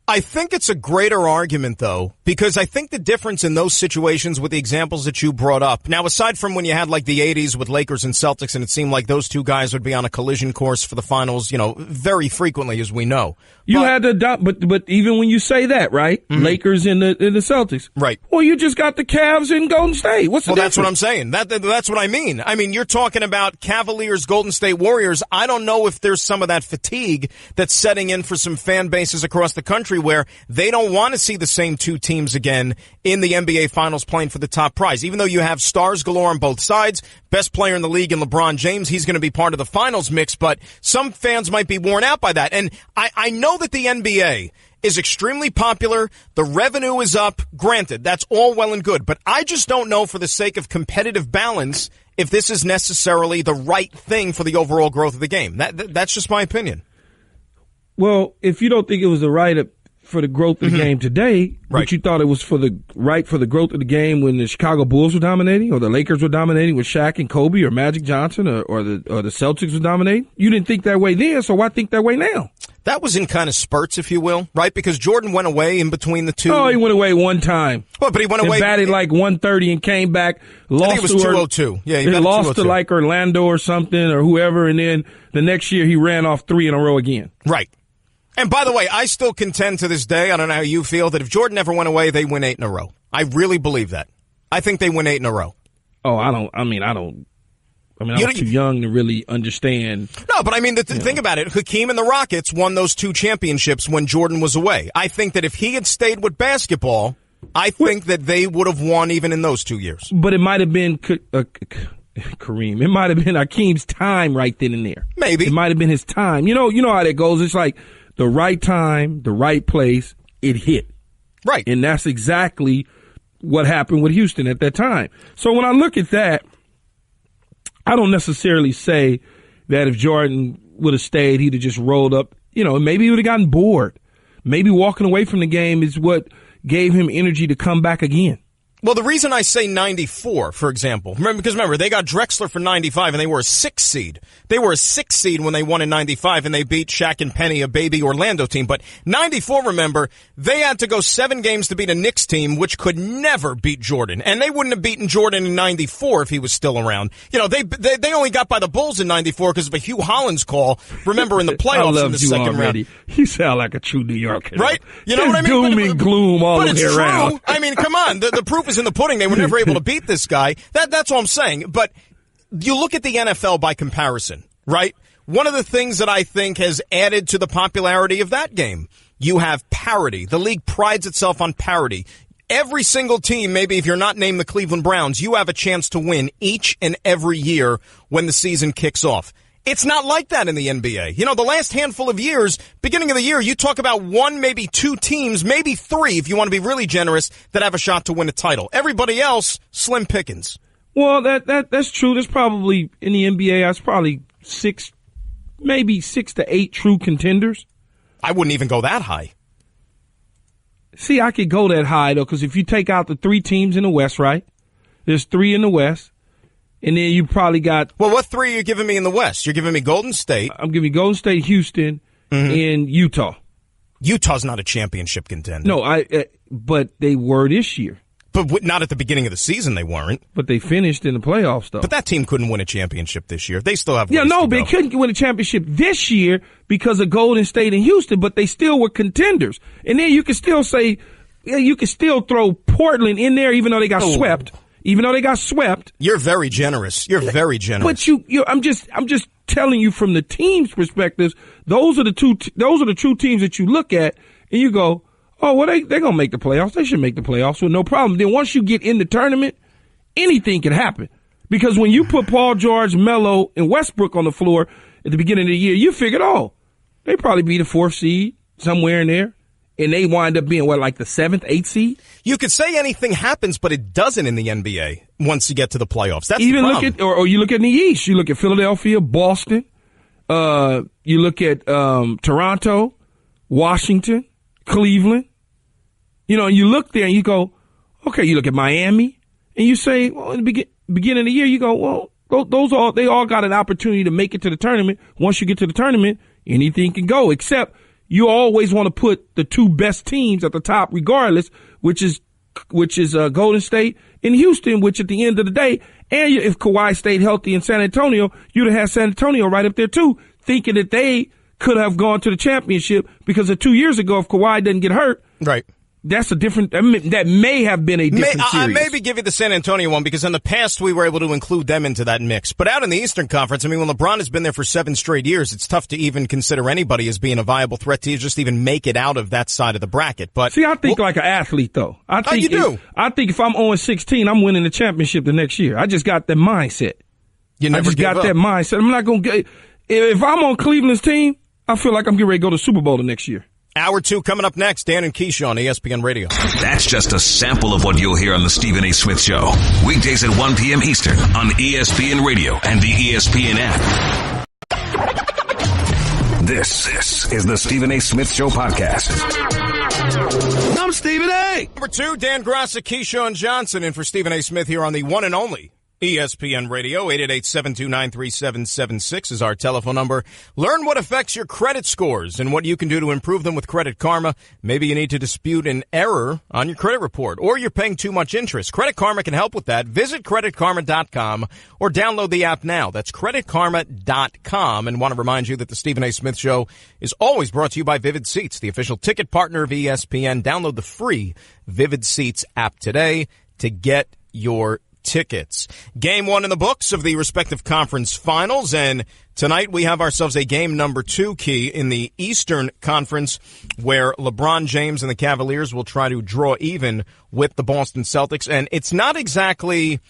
I think it's a greater argument, though, because I think the difference in those situations with the examples that you brought up. Now, aside from when you had like the 80s with Lakers and Celtics, and it seemed like those two guys would be on a collision course for the finals, you know, very frequently, as we know. But even when you say that, right? Mm-hmm. Lakers and the Celtics. Right. Well, you just got the Cavs and Golden State. What's the difference? That's what I'm saying. That's what I mean. I mean, you're talking about Cavaliers, Golden State Warriors. I don't know if there's some of that fatigue that's setting in for some fan bases across the country where they don't want to see the same two teams again in the NBA Finals playing for the top prize. Even though you have stars galore on both sides, best player in the league in LeBron James, he's going to be part of the finals mix, but some fans might be worn out by that. And I know that the NBA is extremely popular. The revenue is up. Granted, that's all well and good, but I just don't know for the sake of competitive balance if this is necessarily the right thing for the overall growth of the game. That's just my opinion. Well, if you don't think it was the right for the growth of the game today, right, but you thought it was for the growth of the game when the Chicago Bulls were dominating or the Lakers were dominating with Shaq and Kobe or Magic Johnson or the Celtics were dominating, you didn't think that way then, so why think that way now? That was in kind of spurts, if you will, right? Because Jordan went away in between the two. Oh, he went away one time. Well, but he went away. Batted like 130 and came back. I think it was 202. Yeah, he lost to like Orlando or something or whoever, and then the next year he ran off 3 in a row again. Right. And by the way, I still contend to this day, I don't know how you feel, that if Jordan never went away, they win 8 in a row. I really believe that. I think they win 8 in a row. Oh, I was too young to really understand. No, but I mean, think about it. Hakeem and the Rockets won those 2 championships when Jordan was away. I think that if he had stayed with basketball, I think that they would have won even in those 2 years. But it might have been Kareem. It might have been Hakeem's time right then and there. Maybe. It might have been his time. You know how that goes. It's like the right time, the right place, it hit. Right. And that's exactly what happened with Houston at that time. So when I look at that, I don't necessarily say that if Jordan would have stayed, he'd have just rolled up. You know, maybe he would have gotten bored. Maybe walking away from the game is what gave him energy to come back again. Well, the reason I say 94, for example, remember, they got Drexler for 95, and they were a 6 seed. They were a 6 seed when they won in 95, and they beat Shaq and Penny, a baby Orlando team. But 94, remember, they had to go 7 games to beat a Knicks team, which could never beat Jordan. And they wouldn't have beaten Jordan in 94 if he was still around. You know, they only got by the Bulls in 94 because of a Hugh Hollins call, remember, in the playoffs in the second round. You sound like a true New Yorker. Right? You know what I mean? Doom and gloom all the way around. I mean, come on. The proof is in the pudding. They were never able to beat this guy. That's all I'm saying. But you look at the NFL by comparison, right? One of the things that I think has added to the popularity of that game, you have parity. The league prides itself on parity. Every single team, maybe if you're not named the Cleveland Browns, you have a chance to win each and every year when the season kicks off. It's not like that in the NBA. You know, the last handful of years, beginning of the year, you talk about 1, maybe 2 teams, maybe 3, if you want to be really generous, that have a shot to win a title. Everybody else, slim pickings. Well, that's true. There's probably, in the NBA, that's probably 6, maybe 6 to 8 true contenders. I wouldn't even go that high. See, I could go that high, though, because if you take out the 3 teams in the West, right? There's 3 in the West. And then you probably got... Well, what 3 are you giving me in the West? You're giving me Golden State. I'm giving you Golden State, Houston, and Utah. Utah's not a championship contender. No, but they were this year. But not at the beginning of the season, they weren't. But they finished in the playoffs, though. But that team couldn't win a championship this year. They still have ways to go. They couldn't win a championship this year because of Golden State and Houston, but they still were contenders. And then you can still say, you can still throw Portland in there even though they got swept. Even though they got swept. You're very generous. You're very generous. But I'm just telling you from the team's perspectives, those are the true teams that you look at and you go, oh, well, they're going to make the playoffs. They should make the playoffs with no problem. Then once you get in the tournament, anything can happen. Because when you put Paul George, Melo, and Westbrook on the floor at the beginning of the year, you figured, they probably be the 4th seed somewhere in there. And they wind up being, like the 7th, 8th seed? You could say anything happens, but it doesn't in the NBA once you get to the playoffs. That's even the problem. Look at, or you look at the East. You look at Philadelphia, Boston. You look at Toronto, Washington, Cleveland. You know, and you look there and you go, okay. You look at Miami, and you say, well, in the beginning of the year, you go, well, they all got an opportunity to make it to the tournament. Once you get to the tournament, anything can go, except you always want to put the 2 best teams at the top regardless, which is Golden State and Houston, which at the end of the day, and if Kawhi stayed healthy in San Antonio, you'd have had San Antonio right up there too, thinking that they could have gone to the championship because of 2 years ago, if Kawhi doesn't get hurt. Right. That's a different, that may have been a different series. I maybe give you the San Antonio one because in the past we were able to include them into that mix. But out in the Eastern Conference, I mean, when LeBron has been there for 7 straight years, it's tough to even consider anybody as being a viable threat to just even make it out of that side of the bracket. But see, I think like an athlete, though. I think you do. I think if I'm 0-16, I'm winning the championship the next year. I just got that mindset. You never I just got that mindset. I'm not going to get, if I'm on Cleveland's team, I feel like I'm getting ready to go to the Super Bowl the next year. Hour 2 coming up next. Dan and Keyshawn, ESPN Radio. That's just a sample of what you'll hear on the Stephen A. Smith Show. Weekdays at 1 p.m. Eastern on ESPN Radio and the ESPN app. This is the Stephen A. Smith Show podcast. I'm Stephen A. Number 2, Dan Graca, Keyshawn, Johsnson, in for Stephen A. Smith here on the one and only ESPN Radio. 888-729-3776 is our telephone number. Learn what affects your credit scores and what you can do to improve them with Credit Karma. Maybe you need to dispute an error on your credit report, or you're paying too much interest. Credit Karma can help with that. Visit creditkarma.com or download the app now. That's creditkarma.com. And want to remind you that the Stephen A. Smith Show is always brought to you by Vivid Seats, the official ticket partner of ESPN. Download the free Vivid Seats app today to get your tickets. Game 1 in the books of the respective conference finals, and tonight we have ourselves a game number 2 key in the Eastern Conference where LeBron James and the Cavaliers will try to draw even with the Boston Celtics, and it's not exactly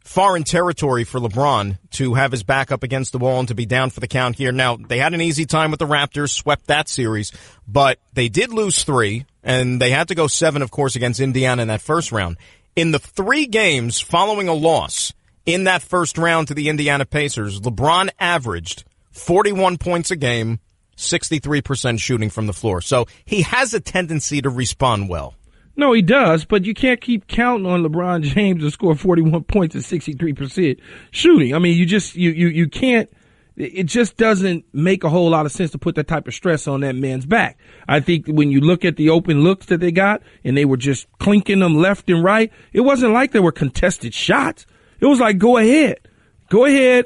foreign territory for LeBron to have his back up against the wall and to be down for the count here. Now, they had an easy time with the Raptors, swept that series, but they did lose 3, and they had to go 7, of course, against Indiana in that first round. In the 3 games following a loss in that first round to the Indiana Pacers, LeBron averaged 41 points a game, 63% shooting from the floor. So he has a tendency to respond well. No, he does, but you can't keep counting on LeBron James to score 41 points at 63% shooting. I mean, you can't. It just doesn't make a whole lot of sense to put that type of stress on that man's back. I think when you look at the open looks that they got and they were just clinking them left and right, it wasn't like they were contested shots. It was like, go ahead,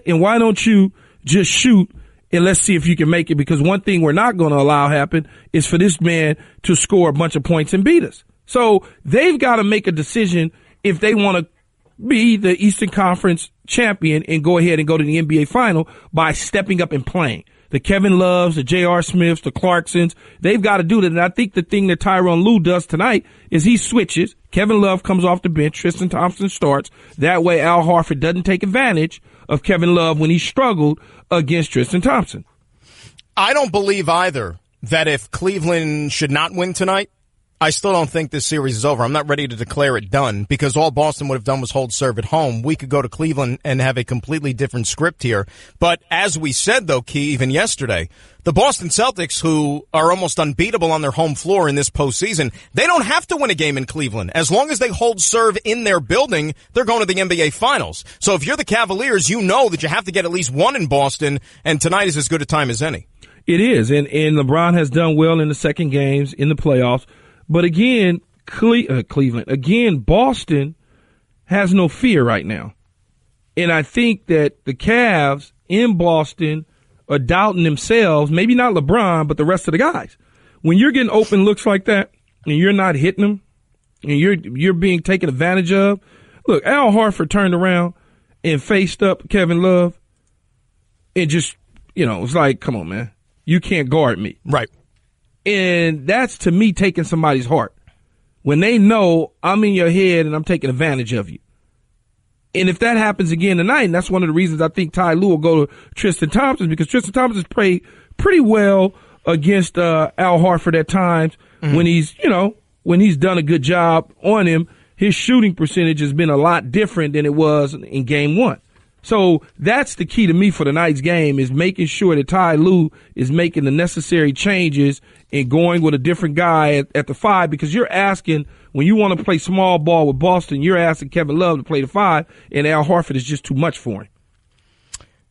and why don't you just shoot and let's see if you can make it? Because one thing we're not going to allow happen is for this man to score a bunch of points and beat us. So they've got to make a decision if they want to be the Eastern Conference champion and go ahead and go to the NBA final by stepping up and playing. The Kevin Loves, the J.R. Smiths, the Clarksons, they've got to do that. And I think the thing that Tyronn Lue does tonight is he switches. Kevin Love comes off the bench. Tristan Thompson starts. That way Al Horford doesn't take advantage of Kevin Love when he struggled against Tristan Thompson. I don't believe either that if Cleveland should not win tonight, I still don't think this series is over. I'm not ready to declare it done because all Boston would have done was hold serve at home. We could go to Cleveland and have a completely different script here. But as we said, though, Key, even yesterday, the Boston Celtics, who are almost unbeatable on their home floor in this postseason, they don't have to win a game in Cleveland. As long as they hold serve in their building, they're going to the NBA Finals. So if you're the Cavaliers, you know that you have to get at least one in Boston, and tonight is as good a time as any. It is, and LeBron has done well in the second games in the playoffs. But again, Boston has no fear right now. And I think that the Cavs in Boston are doubting themselves, maybe not LeBron, but the rest of the guys. When you're getting open looks like that and you're not hitting them and you're being taken advantage of. Look, Al Horford turned around and faced up Kevin Love and just, it's like, come on, man, you can't guard me. Right. And that's, to me, taking somebody's heart. When they know I'm in your head and I'm taking advantage of you. And if that happens again tonight, and that's one of the reasons I think Ty Lue will go to Tristan Thompson, because Tristan Thompson has played pretty well against Al Horford at times when he's done a good job on him. His shooting percentage has been a lot different than it was in game one. So that's the key to me for tonight's game, is making sure that Ty Lue is making the necessary changes and going with a different guy at the 5, because you're asking, when you want to play small ball with Boston, you're asking Kevin Love to play the 5, and Al Horford is just too much for him.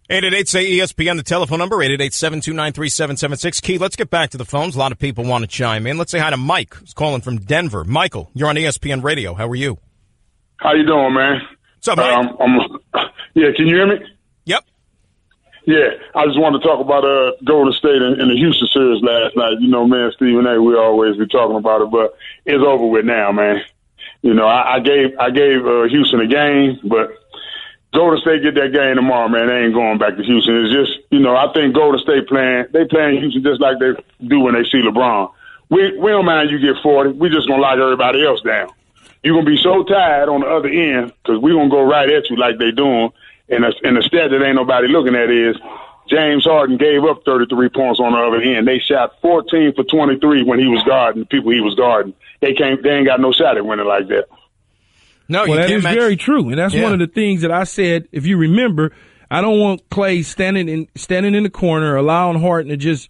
888-SAY-ESPN, the telephone number, 888-729-3776. Key, let's get back to the phones. A lot of people want to chime in. Let's say hi to Mike, who's calling from Denver. Michael, you're on ESPN Radio. How are you? How you doing, man? What's up, Mike? Yeah, can you hear me? Yep. Yeah, I just wanted to talk about Golden State and the Houston series last night. Man, Stephen A., we always be talking about it, but it's over with now, man. I gave Houston a game, but Golden State get that game tomorrow, man. They ain't going back to Houston. It's just, I think Golden State playing Houston just like they do when they see LeBron. We don't mind you get 40. We just going to lock everybody else down. You're going to be so tired on the other end because we're going to go right at you like they doing. And the stat that ain't nobody looking at is James Harden gave up 33 points on the other end. They shot 14 for 23 when he was guarding the people he was guarding. They ain't got no shot at winning like that. No, well, that is very true, and that's one of the things that I said. If you remember, I don't want Clay standing in the corner, allowing Harden to just,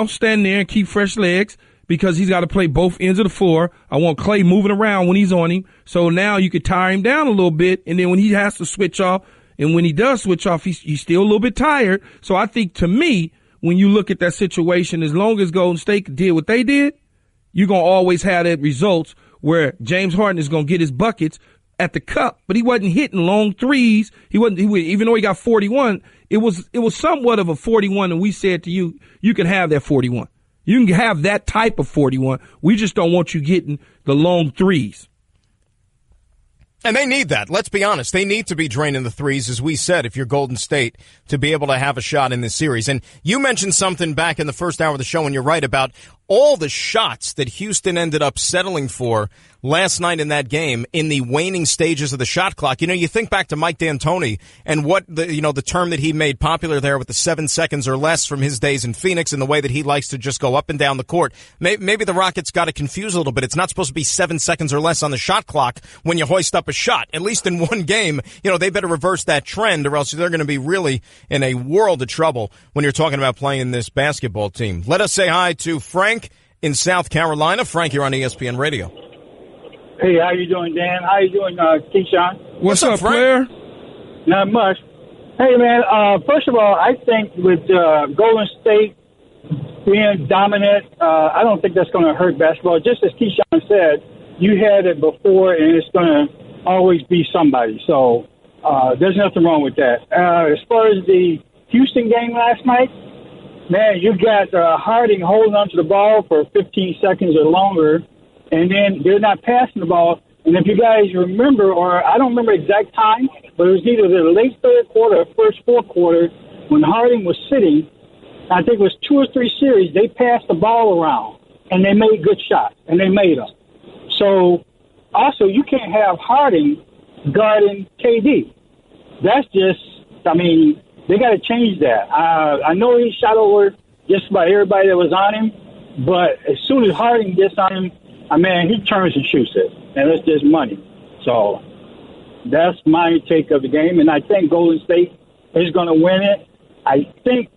stand there and keep fresh legs, because he's got to play both ends of the floor. I want Clay moving around when he's on him, so now you could tire him down a little bit, and then when he has to switch off, and when he does switch off, he's still a little bit tired. So I think, to me, when you look at that situation, as long as Golden State did what they did, you're going to always have that results where James Harden is going to get his buckets at the cup, but he wasn't hitting long threes. Even though he got 41, it was somewhat of a 41, and we said to you, you can have that 41. You can have that type of 41. We just don't want you getting the long threes. And they need that. Let's be honest. They need to be draining the threes, as we said, if you're Golden State, to be able to have a shot in this series. And you mentioned something back in the first hour of the show, and you're right about all the shots that Houston ended up settling for last night in that game in the waning stages of the shot clock. You think back to Mike D'Antoni and what the term that he made popular there with the 7 seconds or less from his days in Phoenix, and the way that he likes to just go up and down the court. Maybe the Rockets got it confused a little bit. It's not supposed to be 7 seconds or less on the shot clock when you hoist up a shot. At least in one game, they better reverse that trend, or else they're going to be really in a world of trouble when you're talking about playing this basketball team. Let us say hi to Frank in South Carolina. Frank, you're on ESPN Radio. Hey, how you doing, Dan? How you doing, Keyshawn? What's up, player? Not much. Hey, man, first of all, I think with Golden State being dominant, I don't think that's going to hurt basketball. Just as Keyshawn said, you had it before, and it's going to always be somebody. So there's nothing wrong with that. As far as the Houston game last night, man, you got Harding holding onto the ball for 15 seconds or longer, and then they're not passing the ball. And if you guys remember, or I don't remember exact time, but it was either the late third quarter or first fourth quarter when Harding was sitting, I think it was 2 or 3 series, they passed the ball around, and they made good shots, and they made them. So, also, you can't have Harding guarding KD. That's just, I mean, they got to change that. I know he shot over just about everybody that was on him, but as soon as Harding gets on him, I mean, he turns and shoots it, and it's just money. So that's my take of the game, and I think Golden State is going to win it. I think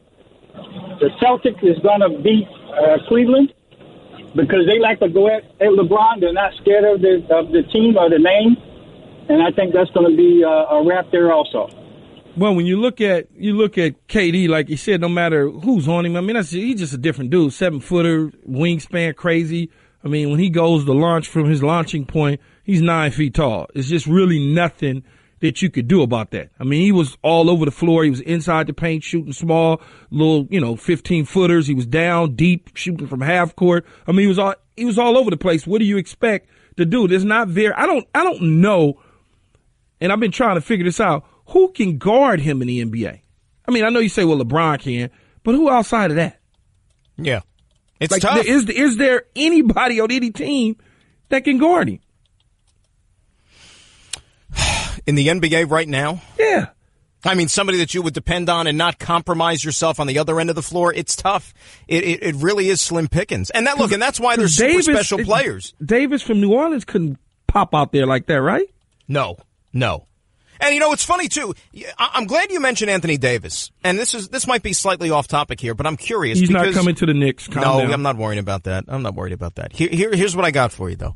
the Celtics is going to beat Cleveland because they like to go at LeBron. They're not scared of the team or the name, and I think that's going to be a wrap there also. Well, when you look at KD, like you said, no matter who's on him, I mean, he's just a different dude. 7-footer, wingspan, crazy. I mean, when he goes to launch from his launching point, he's 9 feet tall. It's just really nothing that you could do about that. I mean, he was all over the floor. He was inside the paint, shooting small, little, 15-footers. He was down deep, shooting from half court. I mean, he was all over the place. What do you expect to do? There's not very. I don't know, and I've been trying to figure this out. Who can guard him in the NBA? I mean, I know you say, well, LeBron can, but who outside of that? Yeah. It's like, tough. Is there anybody on any team that can guard him? In the NBA right now? Yeah. I mean, somebody that you would depend on and not compromise yourself on the other end of the floor, it's tough. It really is slim pickings. And that's why there's super special players. Davis from New Orleans couldn't pop out there like that, right? No. And it's funny too. I'm glad you mentioned Anthony Davis. And this might be slightly off topic here, but I'm curious. He's not coming to the Knicks. Calm down. I'm not worrying about that. Here's what I got for you though.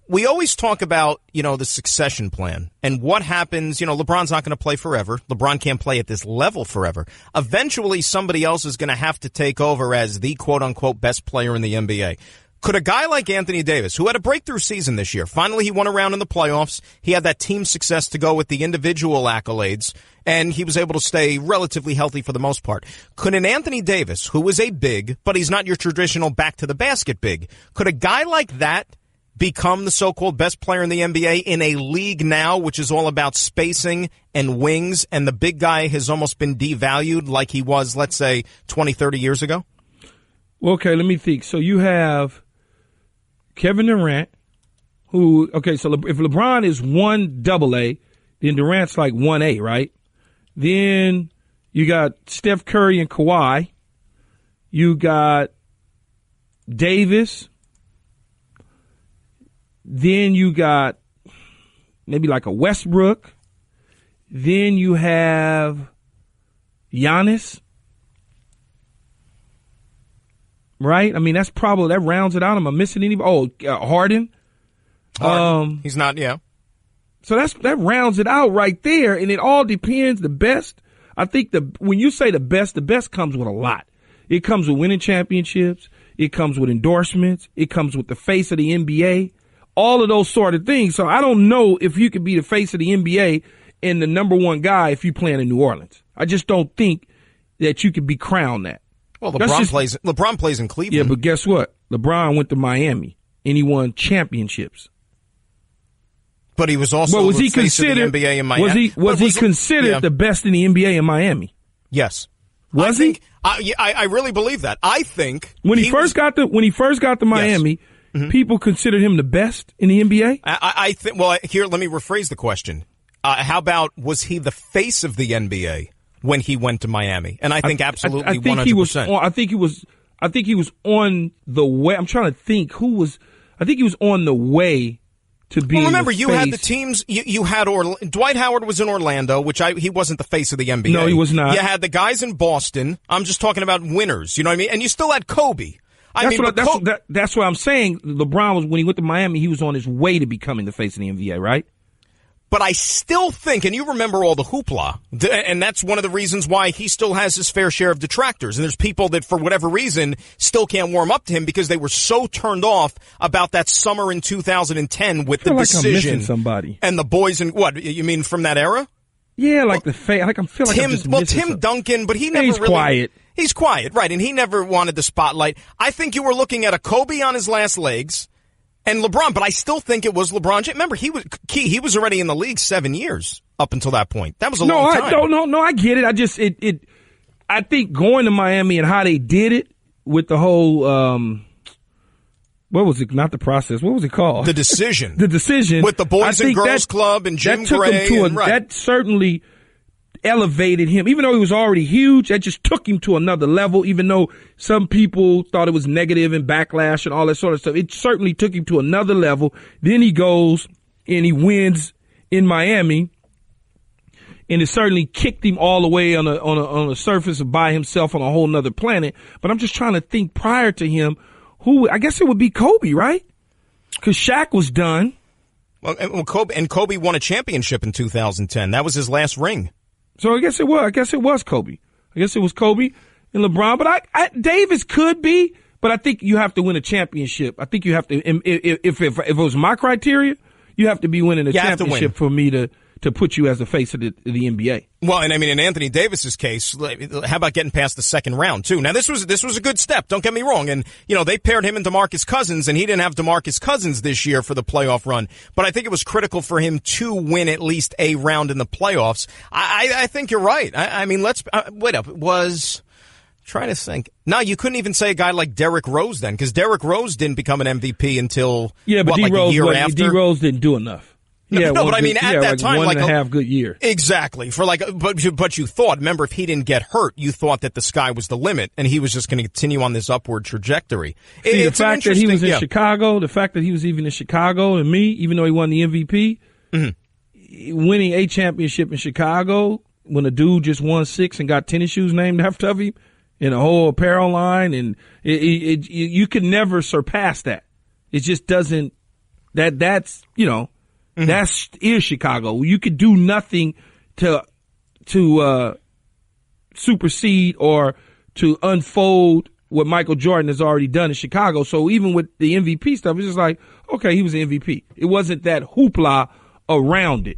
We always talk about, the succession plan and what happens. LeBron's not going to play forever. LeBron can't play at this level forever. Eventually somebody else is going to have to take over as the quote unquote best player in the NBA. Could a guy like Anthony Davis, who had a breakthrough season this year, finally he won a round in the playoffs, he had that team success to go with the individual accolades, and he was able to stay relatively healthy for the most part. Could an Anthony Davis, who is a big, but he's not your traditional back-to-the-basket big, could a guy like that become the so-called best player in the NBA in a league now which is all about spacing and wings, and the big guy has almost been devalued like he was, let's say, 20, 30 years ago? Well, okay, let me think. So you have Kevin Durant, so if LeBron is 1AA, then Durant's like 1A, right? Then you got Steph Curry and Kawhi. You got Davis. Then you got maybe like a Westbrook. Then you have Giannis. Right? I mean, that rounds it out. Am I missing anybody? Harden. He's not, yeah. So that rounds it out right there, and it all depends. The best, I think when you say the best comes with a lot. It comes with winning championships. It comes with endorsements. It comes with the face of the NBA. All of those sort of things. So I don't know if you could be the face of the NBA and the number one guy if you playing in New Orleans. I just don't think that you could be crowned that. Well, LeBron plays in Cleveland. Yeah, but guess what? LeBron went to Miami and he won championships. But he was also the face of the NBA in Miami. Was he considered the best in the NBA in Miami? Yes. Was he? I really believe that. I think when he first got to Miami, yes. People considered him the best in the NBA. I think. Well, here, let me rephrase the question. How about, was he the face of the NBA when he went to Miami? And I think absolutely 100%. I think he was on the way. I'm trying to think who was. I think he was on the way to be. Well, remember, you had the teams. You had Dwight Howard was in Orlando, which he wasn't the face of the NBA. No, he was not. You had the guys in Boston. I'm just talking about winners. You know what I mean? And you still had Kobe. That's what I'm saying. LeBron was, when he went to Miami, he was on his way to becoming the face of the NBA, right? But I still think, and you remember all the hoopla, and that's one of the reasons why he still has his fair share of detractors. And there's people that, for whatever reason, still can't warm up to him because they were so turned off about that summer in 2010 with the decision. I'm missing somebody. And the boys, and what, you mean from that era? Yeah, like the face. Like I'm feeling like I'm just missing Tim Duncan, but he never he's really. Quiet. He's quiet, right? And he never wanted the spotlight. I think you were looking at a Kobe on his last legs, and LeBron. But I still think it was LeBron James. Remember, he was already in the league 7 years up until that point. That was a long time. No, I get it. I just I think going to Miami and how they did it with the whole. What was it? Not the process. What was it called? The decision. The decision. With the Boys and Girls Club and Jim Gray. That certainly elevated him. Even though he was already huge, that just took him to another level, even though some people thought it was negative and backlash and all that sort of stuff. It certainly took him to another level. Then he goes and he wins in Miami, and it certainly kicked him all the way on a surface of by himself on a whole nother planet. But I'm just trying to think prior to him, I guess it would be Kobe, right? Because Shaq was done. Well, Kobe won a championship in 2010. That was his last ring. So I guess it was Kobe. I guess it was Kobe and LeBron. But Davis could be. But I think you have to win a championship. I think you have to. If it was my criteria, you have to be winning a championship for me to put you as the face of the NBA. Well, and I mean, in Anthony Davis's case, how about getting past the second round too? Now, this was a good step. Don't get me wrong. And they paired him and DeMarcus Cousins, and he didn't have DeMarcus Cousins this year for the playoff run. But I think it was critical for him to win at least a round in the playoffs. I think you're right. I mean, let's wait up. Trying to think. No, you couldn't even say a guy like Derrick Rose then, because Derrick Rose didn't become an MVP until a year after. D Rose didn't do enough. But I mean, at that time, one and a half good year. Exactly. But you thought, remember, if he didn't get hurt, you thought that the sky was the limit, and he was just going to continue on this upward trajectory. The fact that he was in Chicago, the fact that he was even in Chicago, and me, even though he won the MVP, winning a championship in Chicago when a dude just won 6 and got tennis shoes named after him and a whole apparel line, and you could never surpass that. It just doesn't. That's. That is Chicago. You could do nothing to supersede or to unfold what Michael Jordan has already done in Chicago. So even with the MVP stuff, it's just like, okay, he was an MVP. It wasn't that hoopla around it.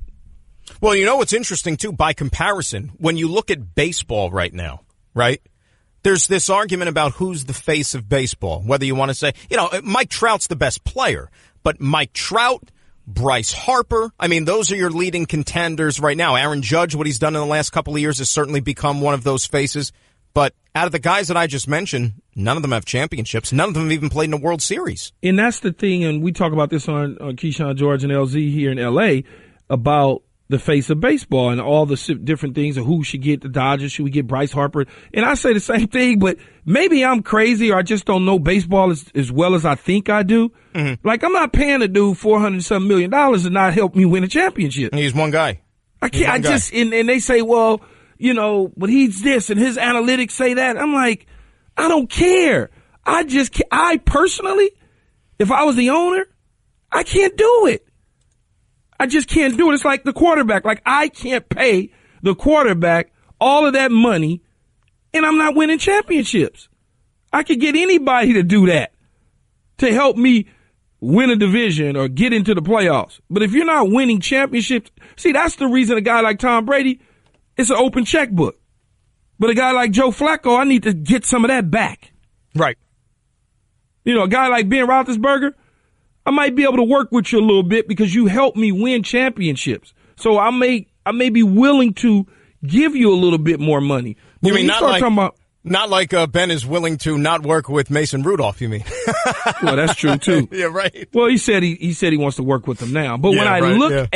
Well, what's interesting, too, by comparison, when you look at baseball right now, right? There's this argument about who's the face of baseball, whether you want to say, Mike Trout's the best player, but Mike Trout, Bryce Harper, I mean, those are your leading contenders right now. Aaron Judge, what he's done in the last couple of years, has certainly become one of those faces. But out of the guys that I just mentioned, none of them have championships. None of them have even played in a World Series. And that's the thing, and we talk about this on Keyshawn, George, and LZ here in L.A., about the face of baseball and all the different things of who should get the Dodgers, should we get Bryce Harper. And I say the same thing, but maybe I'm crazy or I just don't know baseball as well as I think I do. Mm-hmm. Like, I'm not paying a dude $400-some million to not help me win a championship. He's one guy. I can't. And they say, well, but he's this and his analytics say that. I'm like, I don't care. I personally, if I was the owner, I can't do it. I just can't do it. It's like the quarterback. Like, I can't pay the quarterback all of that money, and I'm not winning championships. I could get anybody to do that to help me win a division or get into the playoffs. But if you're not winning championships, see, that's the reason a guy like Tom Brady, it's an open checkbook. But a guy like Joe Flacco, I need to get some of that back. Right. A guy like Ben Roethlisberger, I might be able to work with you a little bit because you helped me win championships. So I may be willing to give you a little bit more money. But you mean not like Ben is willing to not work with Mason Rudolph, you mean? Well, that's true too. Yeah, right. Well, he said he wants to work with them now. But when I look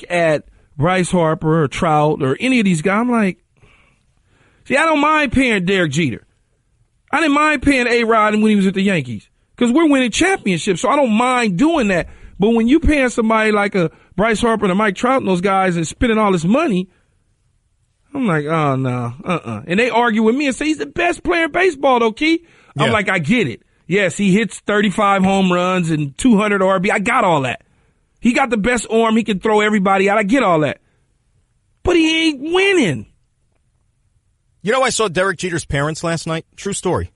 at Bryce Harper or Trout or any of these guys, I'm like, see, I don't mind paying Derek Jeter. I didn't mind paying A-Rod when he was at the Yankees. Because we're winning championships, so I don't mind doing that. But when you paying somebody like a Bryce Harper and a Mike Trout and those guys and spending all this money, I'm like, oh, no, And they argue with me and say, he's the best player in baseball, though, Key. I'm like, I get it. Yes, he hits 35 home runs and 200 RB. I got all that. He got the best arm. He can throw everybody out. I get all that. But he ain't winning. You know, I saw Derek Jeter's parents last night. True story.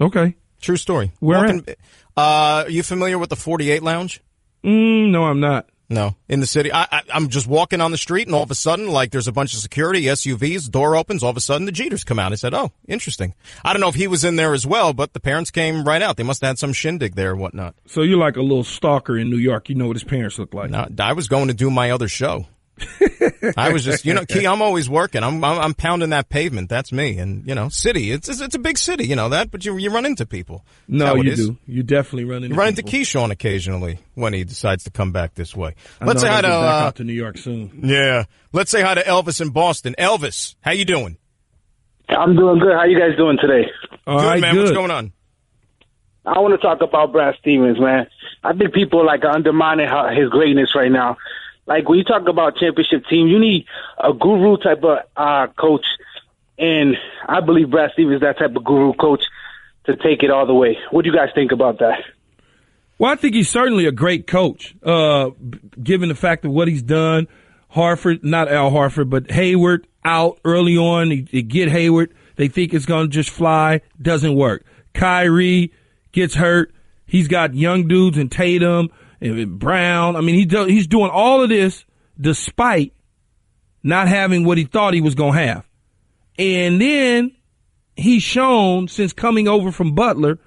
Okay. True story. Where at? Are you familiar with the 48 Lounge? No, I'm not. No, in the city. I'm just walking on the street, and all of a sudden, like, there's a bunch of security, SUVs, door opens, all of a sudden the Jeters come out. I said, oh, interesting. I don't know if he was in there as well, but the parents came right out. They must have had some shindig there or whatnot. So you're like a little stalker in New York. You know what his parents look like. No, I was going to do my other show. I was just, Key, I'm always working. I'm pounding that pavement. That's me. And, city, it's a big city, you know that, but you run into people. No, you do. You definitely run into people. You run into Keyshawn occasionally when he decides to come back this way. Let's say hi to back out to New York soon. Yeah. Let's say hi to Elvis in Boston. Elvis, how you doing? I'm doing good. How you guys doing today? All right, man. good. What's going on? I want to talk about Brad Stevens, man. I think people are undermining his greatness right now. Like, when you talk about championship team, you need a guru type of coach, and I believe Brad Stevens is that type of guru coach to take it all the way. What do you guys think about that? Well, I think he's certainly a great coach, given the fact of what he's done. Harford, not Al Harford, but Hayward out early on. They get Hayward. They think it's going to just fly. Doesn't work. Kyrie gets hurt. He's got young dudes in Tatum and Brown. I mean, he's doing all of this despite not having what he thought he was going to have. And then he's shown since coming over from Butler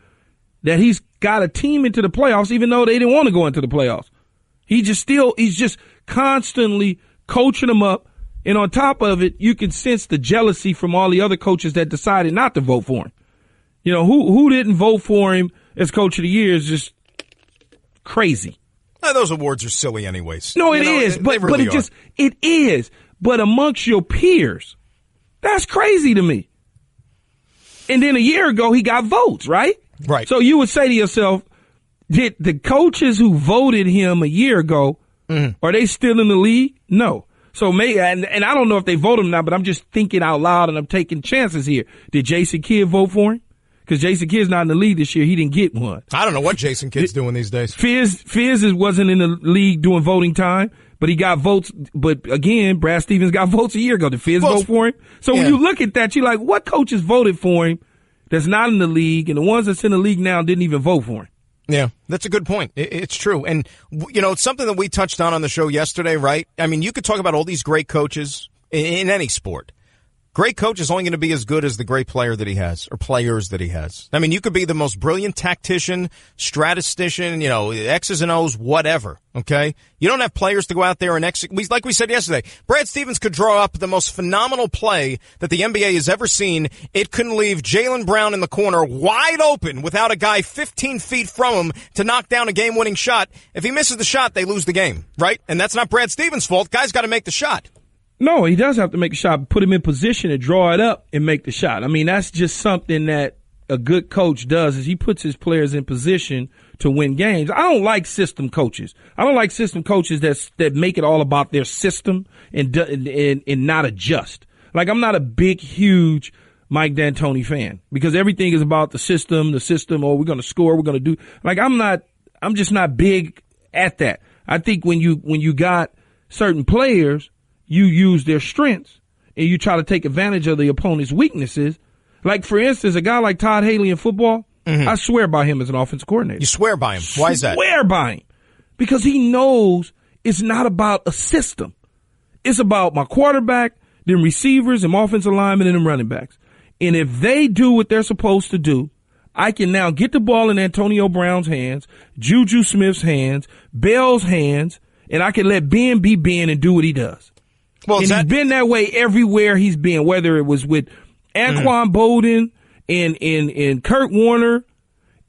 that he's got a team into the playoffs, even though they didn't want to go into the playoffs. He's just constantly coaching them up. And on top of it, you can sense the jealousy from all the other coaches that decided not to vote for him. Who didn't vote for him as coach of the year is just crazy. Those awards are silly anyways. No, it is, but it is. But amongst your peers, that's crazy to me. And then a year ago, he got votes, right? Right. So you would say to yourself, did the coaches who voted him a year ago, are they still in the league? No. So maybe, and I don't know if they voted him now, but I'm just thinking out loud and I'm taking chances here. Did Jason Kidd vote for him? Because Jason Kidd's not in the league this year. He didn't get one. I don't know what Jason Kidd's doing these days. Fizz wasn't in the league doing voting time, but he got votes. But again, Brad Stevens got votes a year ago. Did Fizz vote for him? So when you look at that, you're like, what coaches voted for him that's not in the league, and the ones that's in the league now didn't even vote for him? Yeah, that's a good point. It's true. And, it's something that we touched on the show yesterday, right? I mean, you could talk about all these great coaches in any sport. Great coach is only going to be as good as the great player that he has or players that he has. I mean, you could be the most brilliant tactician, statistician, X's and O's, whatever, okay? You don't have players to go out there and execute. Like we said yesterday, Brad Stevens could draw up the most phenomenal play that the NBA has ever seen. It couldn't leave Jaylen Brown in the corner wide open without a guy 15 feet from him to knock down a game-winning shot. If he misses the shot, they lose the game, right? And that's not Brad Stevens' fault. Guy's got to make the shot. No, he does have to make a shot, put him in position to draw it up and make the shot. I mean, that's just something that a good coach does is he puts his players in position to win games. I don't like system coaches. I don't like system coaches that make it all about their system and not adjust. Like, I'm not a big, huge Mike D'Antoni fan because everything is about the system, we're going to score, we're going to do. Like, I'm just not big at that. I think when you got certain players, you use their strengths and you try to take advantage of the opponent's weaknesses. Like, for instance, a guy like Todd Haley in football, I swear by him as an offensive coordinator. You swear by him? Why is that? Swear by him. Because he knows it's not about a system. It's about my quarterback, them receivers, them offensive linemen, and them running backs. And if they do what they're supposed to do, I can now get the ball in Antonio Brown's hands, Juju Smith's hands, Bell's hands, and I can let Ben be Ben and do what he does. Well, and he's been that way everywhere he's been, whether it was with Anquan Bolden and Kurt Warner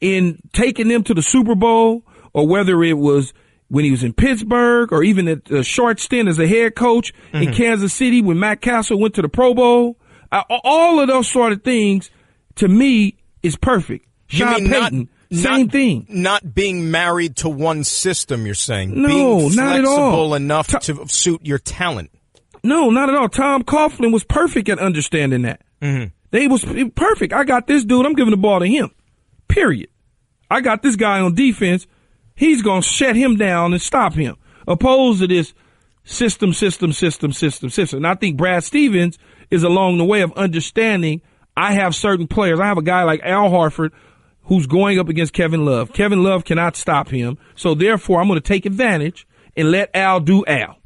in taking them to the Super Bowl, or whether it was when he was in Pittsburgh, or even at a short stint as a head coach in Kansas City when Matt Castle went to the Pro Bowl. All of those sort of things, to me, is perfect. Sean Payton, same thing. Not being married to one system, you're saying. No, being not at all. flexible enough to suit your talent. No, not at all. Tom Coughlin was perfect at understanding that. They was perfect. I got this dude. I'm giving the ball to him. Period. I got this guy on defense. He's going to shut him down and stop him. Opposed to this system. And I think Brad Stevens is along the way of understanding I have certain players. I have a guy like Al Horford who's going up against Kevin Love. Kevin Love cannot stop him. So, therefore, I'm going to take advantage and let Al do Al.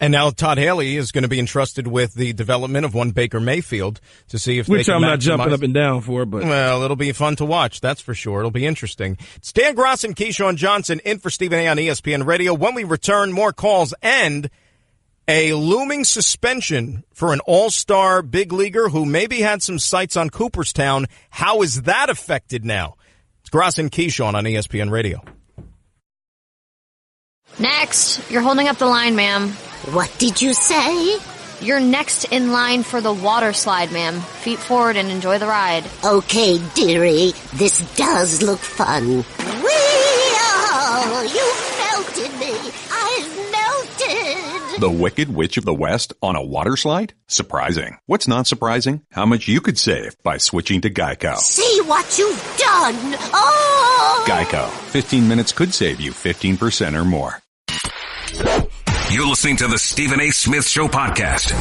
And now Todd Haley is going to be entrusted with the development of one Baker Mayfield to see if which they can I'm not jumping up and down for, but well, it'll be fun to watch. That's for sure. It'll be interesting. It's Dan Graca and Keyshawn Johsnson in for Stephen A. on ESPN Radio. When we return, more calls and a looming suspension for an all-star big leaguer who maybe had some sights on Cooperstown. How is that affected now? It's Graca and Keyshawn on ESPN Radio. Next, you're holding up the line, ma'am. What did you say? You're next in line for the water slide, ma'am. Feet forward and enjoy the ride. Okay, dearie. This does look fun. Whee-oh! You melted me. I've melted. The Wicked Witch of the West on a water slide? Surprising. What's not surprising? How much you could save by switching to Geico. See what you've done. Oh! Geico. 15 minutes could save you 15% or more. You're listening to the Stephen A. Smith Show podcast.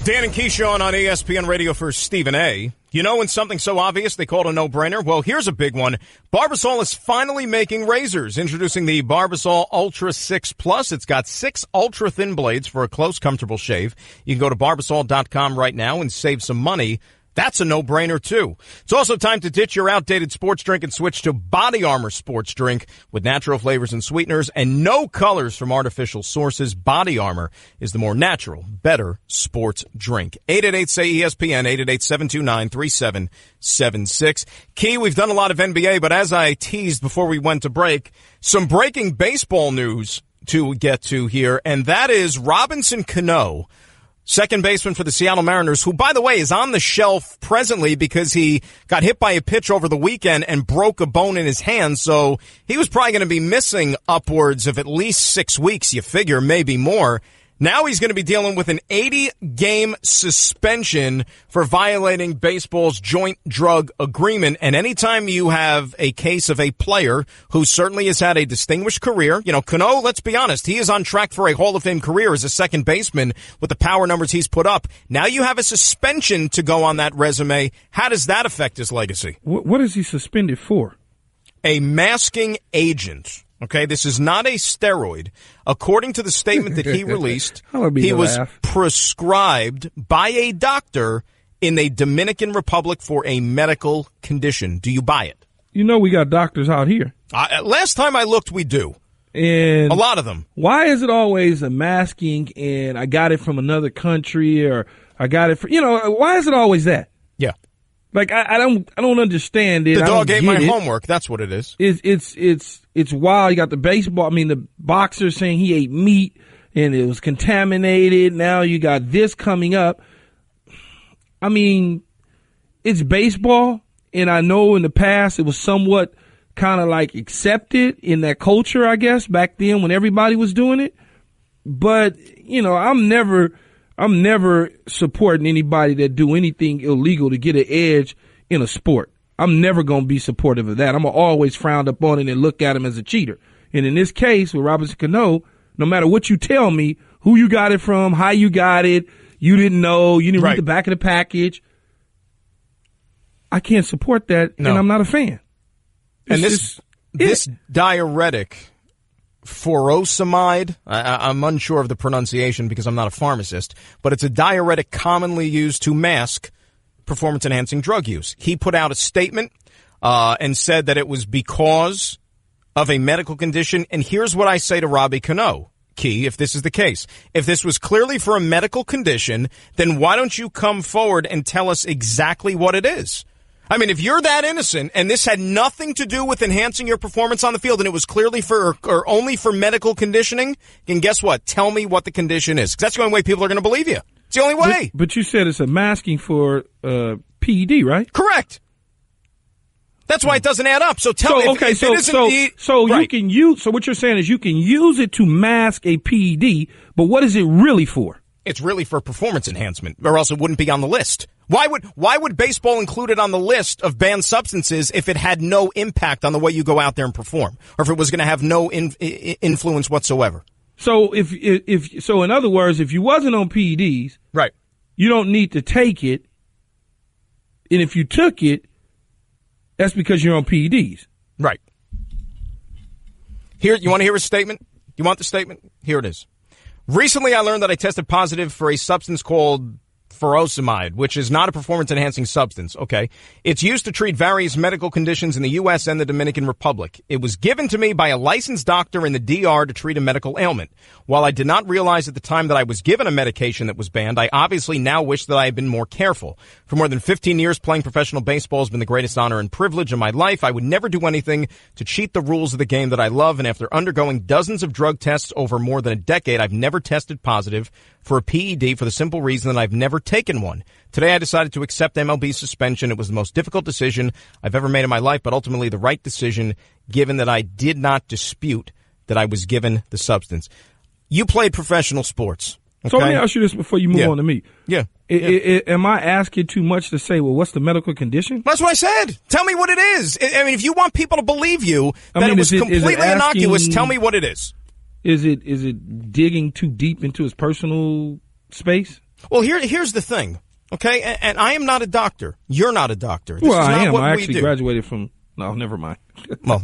Dan and Keyshawn on ESPN Radio for Stephen A. You know when something's so obvious they call it a no-brainer? Well, here's a big one. Barbasol is finally making razors. Introducing the Barbasol Ultra 6 Plus. It's got 6 ultra-thin blades for a close, comfortable shave. You can go to Barbasol.com right now and save some money. That's a no-brainer, too. It's also time to ditch your outdated sports drink and switch to Body Armor Sports Drink with natural flavors and sweeteners and no colors from artificial sources. Body Armor is the more natural, better sports drink. 888-SAY-ESPN, 888-729-3776. Key, we've done a lot of NBA, but as I teased before we went to break, some breaking baseball news to get to here, and that is Robinson Cano, second baseman for the Seattle Mariners, who, by the way, is on the shelf presently because he got hit by a pitch over the weekend and broke a bone in his hand. So he was probably going to be missing upwards of at least 6 weeks, you figure, maybe more. Now he's going to be dealing with an 80-game suspension for violating baseball's joint drug agreement. And anytime you have a case of a player who certainly has had a distinguished career, you know, Cano, let's be honest, he is on track for a Hall of Fame career as a second baseman with the power numbers he's put up. Now you have a suspension to go on that resume. How does that affect his legacy? What is he suspended for? A masking agent. Okay, this is not a steroid. According to the statement that he released, he was prescribed by a doctor in the Dominican Republic for a medical condition. Do you buy it? You know we got doctors out here. Last time I looked, we do. And a lot of them. Why is it always a masking and I got it from another country or I got it from, why is it always that? Yeah. Like I don't understand it. The dog ate my homework. That's what it is. It's wild. You got the the boxer saying he ate meat and it was contaminated. Now you got this coming up. I mean, it's baseball, and I know in the past it was somewhat kind of like accepted in that culture, I guess, back then when everybody was doing it. But, I'm never supporting anybody that do anything illegal to get an edge in a sport. I'm never going to be supportive of that. I'm going to always frown upon it and look at him as a cheater. And in this case with Robinson Cano, no matter what you tell me, who you got it from, how you got it, you didn't know, you didn't read the back of the package, I can't support that, and I'm not a fan. And this diuretic, furosemide, I'm unsure of the pronunciation because I'm not a pharmacist, but it's a diuretic commonly used to mask performance-enhancing drug use. He put out a statement and said that it was because of a medical condition. And here's what I say to Robbie Cano, Key, if this is the case. If this was clearly for a medical condition, then why don't you come forward and tell us exactly what it is? I mean, if you're that innocent and this had nothing to do with enhancing your performance on the field and it was clearly for or only for medical conditioning, then guess what? Tell me what the condition is. 'Cause that's the only way people are going to believe you. It's the only way. But you said it's a masking for PED, right? Correct. That's why it doesn't add up. So tell me if it isn't right. You can use. So what you're saying is you can use it to mask a PED, but what is it really for? It's really for performance enhancement, or else it wouldn't be on the list. Why would baseball include it on the list of banned substances if it had no impact on the way you go out there and perform, or if it was going to have no influence whatsoever? So so in other words, if you wasn't on PEDs, right, you don't need to take it, and if you took it, that's because you're on PEDs. Right. Here, you want to hear a statement? You want the statement? Here it is. Recently, I learned that I tested positive for a substance called furosemide, which is not a performance-enhancing substance, okay? It's used to treat various medical conditions in the U.S. and the Dominican Republic. It was given to me by a licensed doctor in the DR to treat a medical ailment. While I did not realize at the time that I was given a medication that was banned, I obviously now wish that I had been more careful. For more than 15 years, playing professional baseball has been the greatest honor and privilege of my life. I would never do anything to cheat the rules of the game that I love, and after undergoing dozens of drug tests over more than a decade, I've never tested positive for a PED for the simple reason that I've never taken one. Today I decided to accept MLB suspension. It was the most difficult decision I've ever made in my life, but ultimately the right decision given that I did not dispute that I was given the substance. You played professional sports. Okay? So let me ask you this before you move on to me. Yeah. Am I asking too much to say, well, what's the medical condition? That's what I said. Tell me what it is. I mean, if you want people to believe you that it was completely innocuous, tell me what it is. Is it digging too deep into his personal space? Well, here's the thing, okay? And I am not a doctor. You're not a doctor. Well, I am. I actually graduated from. No, never mind. Well,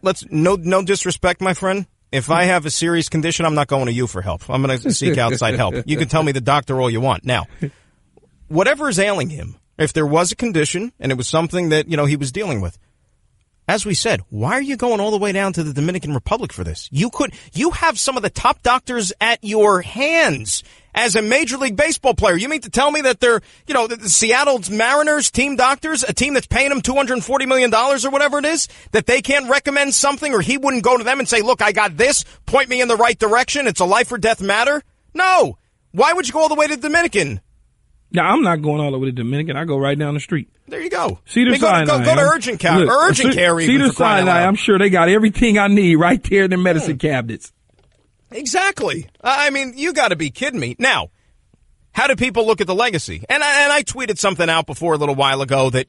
let's no disrespect, my friend. If I have a serious condition, I'm not going to you for help. I'm going to seek outside help. You can tell me the doctor all you want. Now, whatever is ailing him, if there was a condition and it was something that he was dealing with. As we said, why are you going all the way down to the Dominican Republic for this? You have some of the top doctors at your hands as a Major League Baseball player. You mean to tell me that they're, the Seattle Mariners team doctors, a team that's paying them $240 million or whatever it is, that they can't recommend something, or he wouldn't go to them and say, look, I got this, point me in the right direction, it's a life or death matter? No. Why would you go all the way to the Dominican? Yeah, I'm not going all the way to Dominican. I go right down the street. There you go. Cedars-Sinai. Go to urgent care. Urgent care. Cedars-Sinai. I'm sure they got everything I need right there in the medicine cabinets. Exactly. I mean, you got to be kidding me. Now, how do people look at the legacy? And I tweeted something out before a little while ago that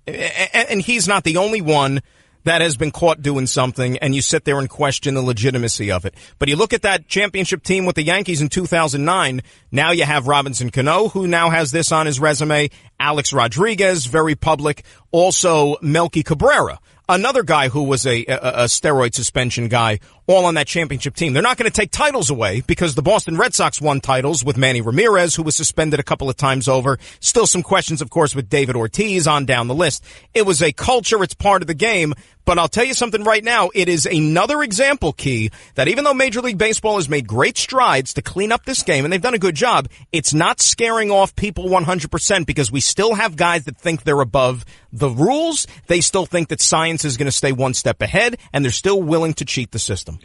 and he's not the only one that has been caught doing something, and you sit there and question the legitimacy of it. But you look at that championship team with the Yankees in 2009, now you have Robinson Cano, who now has this on his resume, Alex Rodriguez, very public, also Melky Cabrera, another guy who was a steroid suspension guy, all on that championship team. They're not going to take titles away because the Boston Red Sox won titles with Manny Ramirez, who was suspended a couple of times over. Still some questions, of course, with David Ortiz on down the list. It was a culture. It's part of the game. But I'll tell you something right now. It is another example, Key, that even though Major League Baseball has made great strides to clean up this game, and they've done a good job, it's not scaring off people 100% because we still have guys that think they're above the rules. They still think that science is going to stay one step ahead, and they're still willing to cheat the system.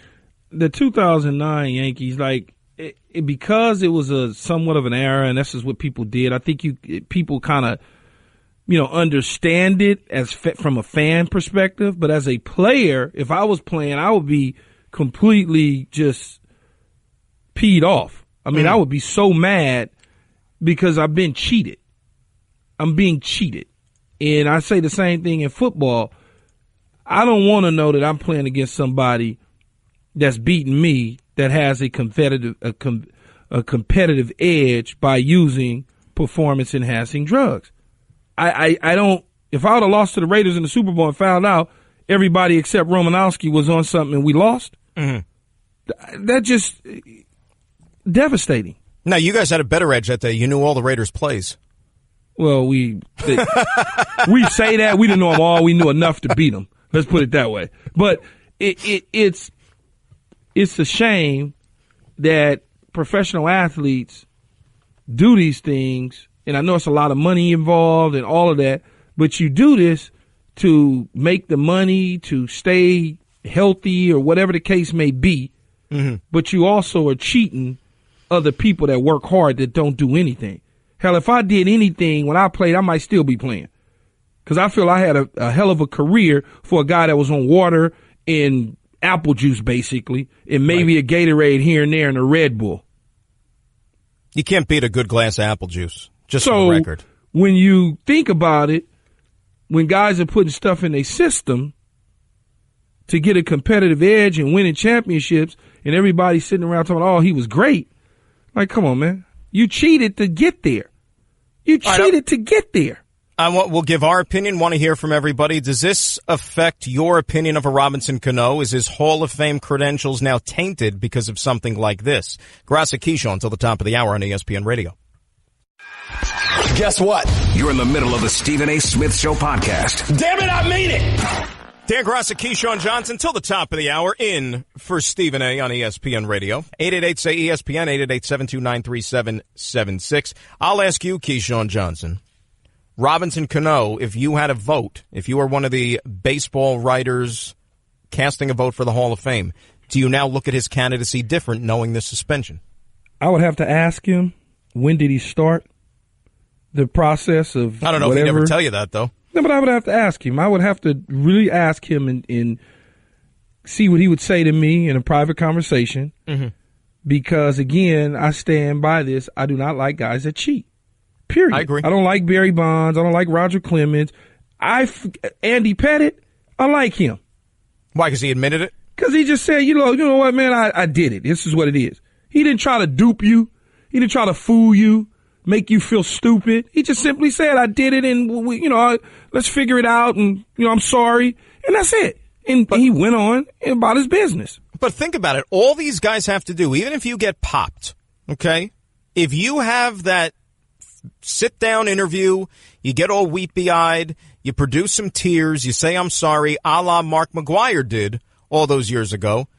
The 2009 Yankees, because it was a somewhat of an era, and this is what people did, I think people kind of, understand it as from a fan perspective. But as a player, if I was playing, I would be completely just peed off. I mean, I would be so mad because I've been cheated. I'm being cheated. And I say the same thing in football. I don't want to know that I'm playing against somebody that's beating me that has a competitive edge by using performance enhancing drugs. I don't. If I would have lost to the Raiders in the Super Bowl and found out everybody except Romanowski was on something and we lost, that just devastating. Now, you guys had a better edge that day. You knew all the Raiders' plays. Well, we say that. We didn't know them all. We knew enough to beat them. Let's put it that way. But it's a shame that professional athletes do these things, and I know it's a lot of money involved and all of that, but you do this to make the money, to stay healthy or whatever the case may be, but you also are cheating other people that work hard that don't do anything. Hell, if I did anything when I played, I might still be playing because I feel I had a hell of a career for a guy that was on water and apple juice, basically, and maybe a Gatorade here and there and a Red Bull. You can't beat a good glass of apple juice, just for the record. When you think about it, when guys are putting stuff in their system to get a competitive edge and winning championships, and everybody's sitting around talking, oh, he was great. Like, come on, man. You cheated to get there. You cheated to get there. We'll give our opinion. Want to hear from everybody. Does this affect your opinion of a Robinson Cano? Is his Hall of Fame credentials now tainted because of something like this? Graca, Keyshawn until the top of the hour on ESPN Radio. Guess what? You're in the middle of the Stephen A. Smith Show podcast. Damn it, I mean it! Dan Graca, Keyshawn Johnsson, till the top of the hour, in for Stephen A. on ESPN Radio. 888-SAY-ESPN, 888-729-3776. I'll ask you, Keyshawn Johnsson. Robinson Cano, if you had a vote, if you were one of the baseball writers casting a vote for the Hall of Fame, do you now look at his candidacy different knowing this suspension? I would have to ask him, when did he start the process of I don't know whatever. if he'd ever tell you that, though. No, but I would have to ask him. I would have to really ask him and see what he would say to me in a private conversation. Mm-hmm. Because, again, I stand by this. I do not like guys that cheat. Period. I agree. I don't like Barry Bonds. I don't like Roger Clemens. Andy Pettitte, I like him. Why? Because he admitted it? Because he just said, you know what, man, I did it. This is what it is. He didn't try to dupe you. He didn't try to fool you, make you feel stupid. He just simply said, I did it, and let's figure it out, and I'm sorry, and that's it. And he went on about his business. But think about it. All these guys have to do, even if you get popped, okay, if you have that sit-down interview, you get all weepy-eyed, you produce some tears, you say I'm sorry, a la Mark McGwire did all those years ago,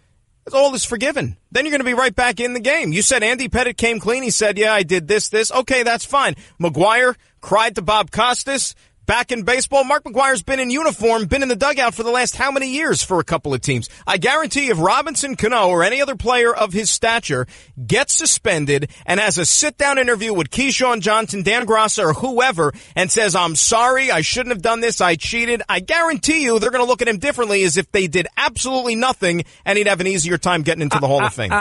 all is forgiven. Then you're going to be right back in the game. You said Andy Pettitte came clean. He said, yeah, I did this. Okay, that's fine. McGwire cried to Bob Costas. Back in baseball, Mark McGwire's been in uniform, been in the dugout for the last how many years for a couple of teams. I guarantee if Robinson Cano or any other player of his stature gets suspended and has a sit-down interview with Keyshawn Johnsson, Dan Graca, or whoever, and says, I'm sorry, I shouldn't have done this, I cheated, I guarantee you they're going to look at him differently as if they did absolutely nothing, and he'd have an easier time getting into the Hall of Fame.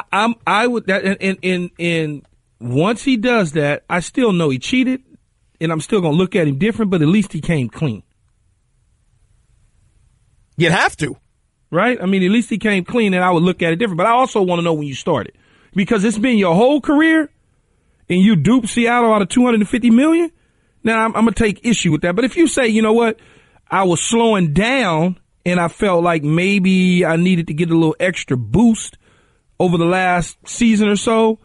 I would, and once he does that, I still know he cheated. And I'm still going to look at him different, but at least he came clean. You'd have to. Right? I mean, at least he came clean, and I would look at it different. But I also want to know when you started. Because it's been your whole career, and you duped Seattle out of $250 million. Now, I'm going to take issue with that. But if you say, you know what, I was slowing down, and I felt like maybe I needed to get a little extra boost over the last season or so,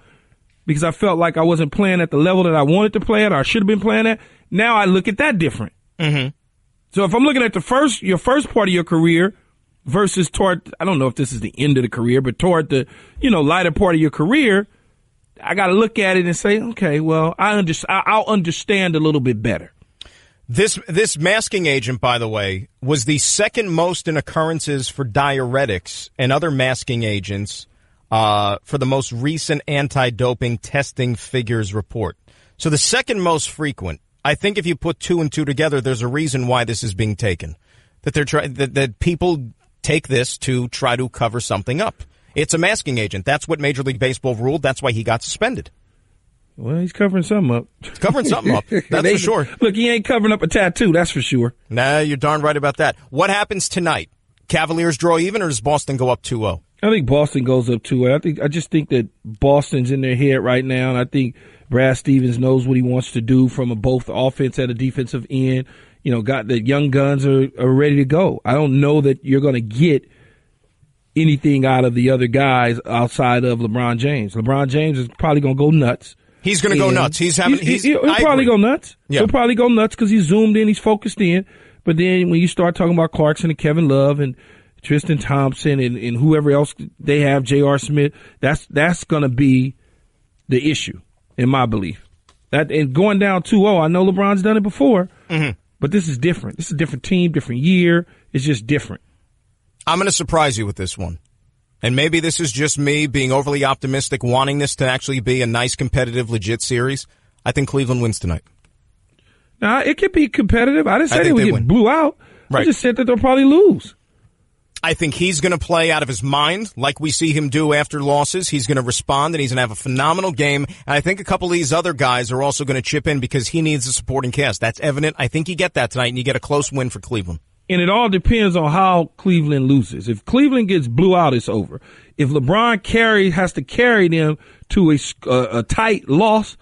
because I felt like I wasn't playing at the level that I wanted to play at or I should have been playing at. Now I look at that different. Mm-hmm. So if I'm looking at your first part of your career versus toward, I don't know if this is the end of the career, but toward the, lighter part of your career, I got to look at it and say, okay, well, I'll understand a little bit better. This masking agent, by the way, was the second most in occurrences for diuretics and other masking agents for the most recent anti-doping testing figures report. So the second most frequent. I think if you put two and two together, there's a reason why this is being taken. That people take this to try to cover something up. It's a masking agent. That's what Major League Baseball ruled. That's why he got suspended. Well, he's covering something up. Covering something up. That's for sure. Look, he ain't covering up a tattoo. That's for sure. Nah, you're darn right about that. What happens tonight? Cavaliers draw even, or does Boston go up 2-0? I think Boston goes up 2-0. I just think that Boston's in their head right now, and I think Brad Stevens knows what he wants to do from both the offense and the defensive end. Got the young guns are ready to go. I don't know that you're going to get anything out of the other guys outside of LeBron James. LeBron James is probably going to go nuts. He's going to go nuts. He'll probably go nuts. Yeah. He'll probably go nuts because he's zoomed in, he's focused in. But then when you start talking about Clarkson and Kevin Love and Tristan Thompson and whoever else they have, J.R. Smith, that's going to be the issue, in my belief. And going down 2-0, I know LeBron's done it before, but this is different. This is a different team, different year. It's just different. I'm going to surprise you with this one. And maybe this is just me being overly optimistic, wanting this to actually be a nice, competitive, legit series. I think Cleveland wins tonight. Now, it could be competitive. I didn't say they would get blew out. Right. I just said that they'll probably lose. I think he's going to play out of his mind like we see him do after losses. He's going to respond, and he's going to have a phenomenal game. And I think a couple of these other guys are also going to chip in because he needs a supporting cast. That's evident. I think you get that tonight, and you get a close win for Cleveland. And it all depends on how Cleveland loses. If Cleveland gets blew out, it's over. If LeBron has to carry them to a tight loss,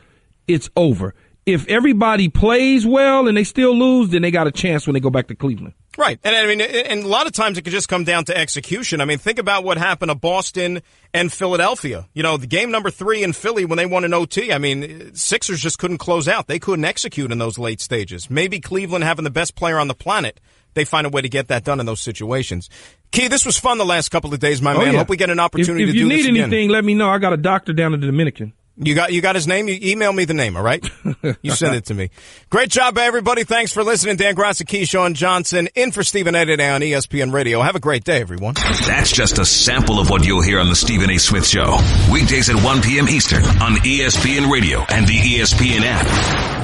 it's over. If everybody plays well and they still lose, then they got a chance when they go back to Cleveland. Right. And I mean, and a lot of times it can just come down to execution. I mean, think about what happened to Boston and Philadelphia. You know, the game number 3 in Philly when they won an OT. I mean, Sixers just couldn't close out. They couldn't execute in those late stages. Maybe Cleveland having the best player on the planet, they find a way to get that done in those situations. Key, this was fun the last couple of days, my man. Yeah. Hope we get an opportunity to do this again. If you need anything, let me know. I got a doctor down in the Dominican. You got his name? You email me the name, all right? You send it to me. Great job, everybody. Thanks for listening. Dan Graca, Keyshawn, Johsnson, in for Stephen A. today on ESPN Radio. Have a great day, everyone. That's just a sample of what you'll hear on the Stephen A. Smith Show. Weekdays at 1 p.m. Eastern on ESPN Radio and the ESPN app.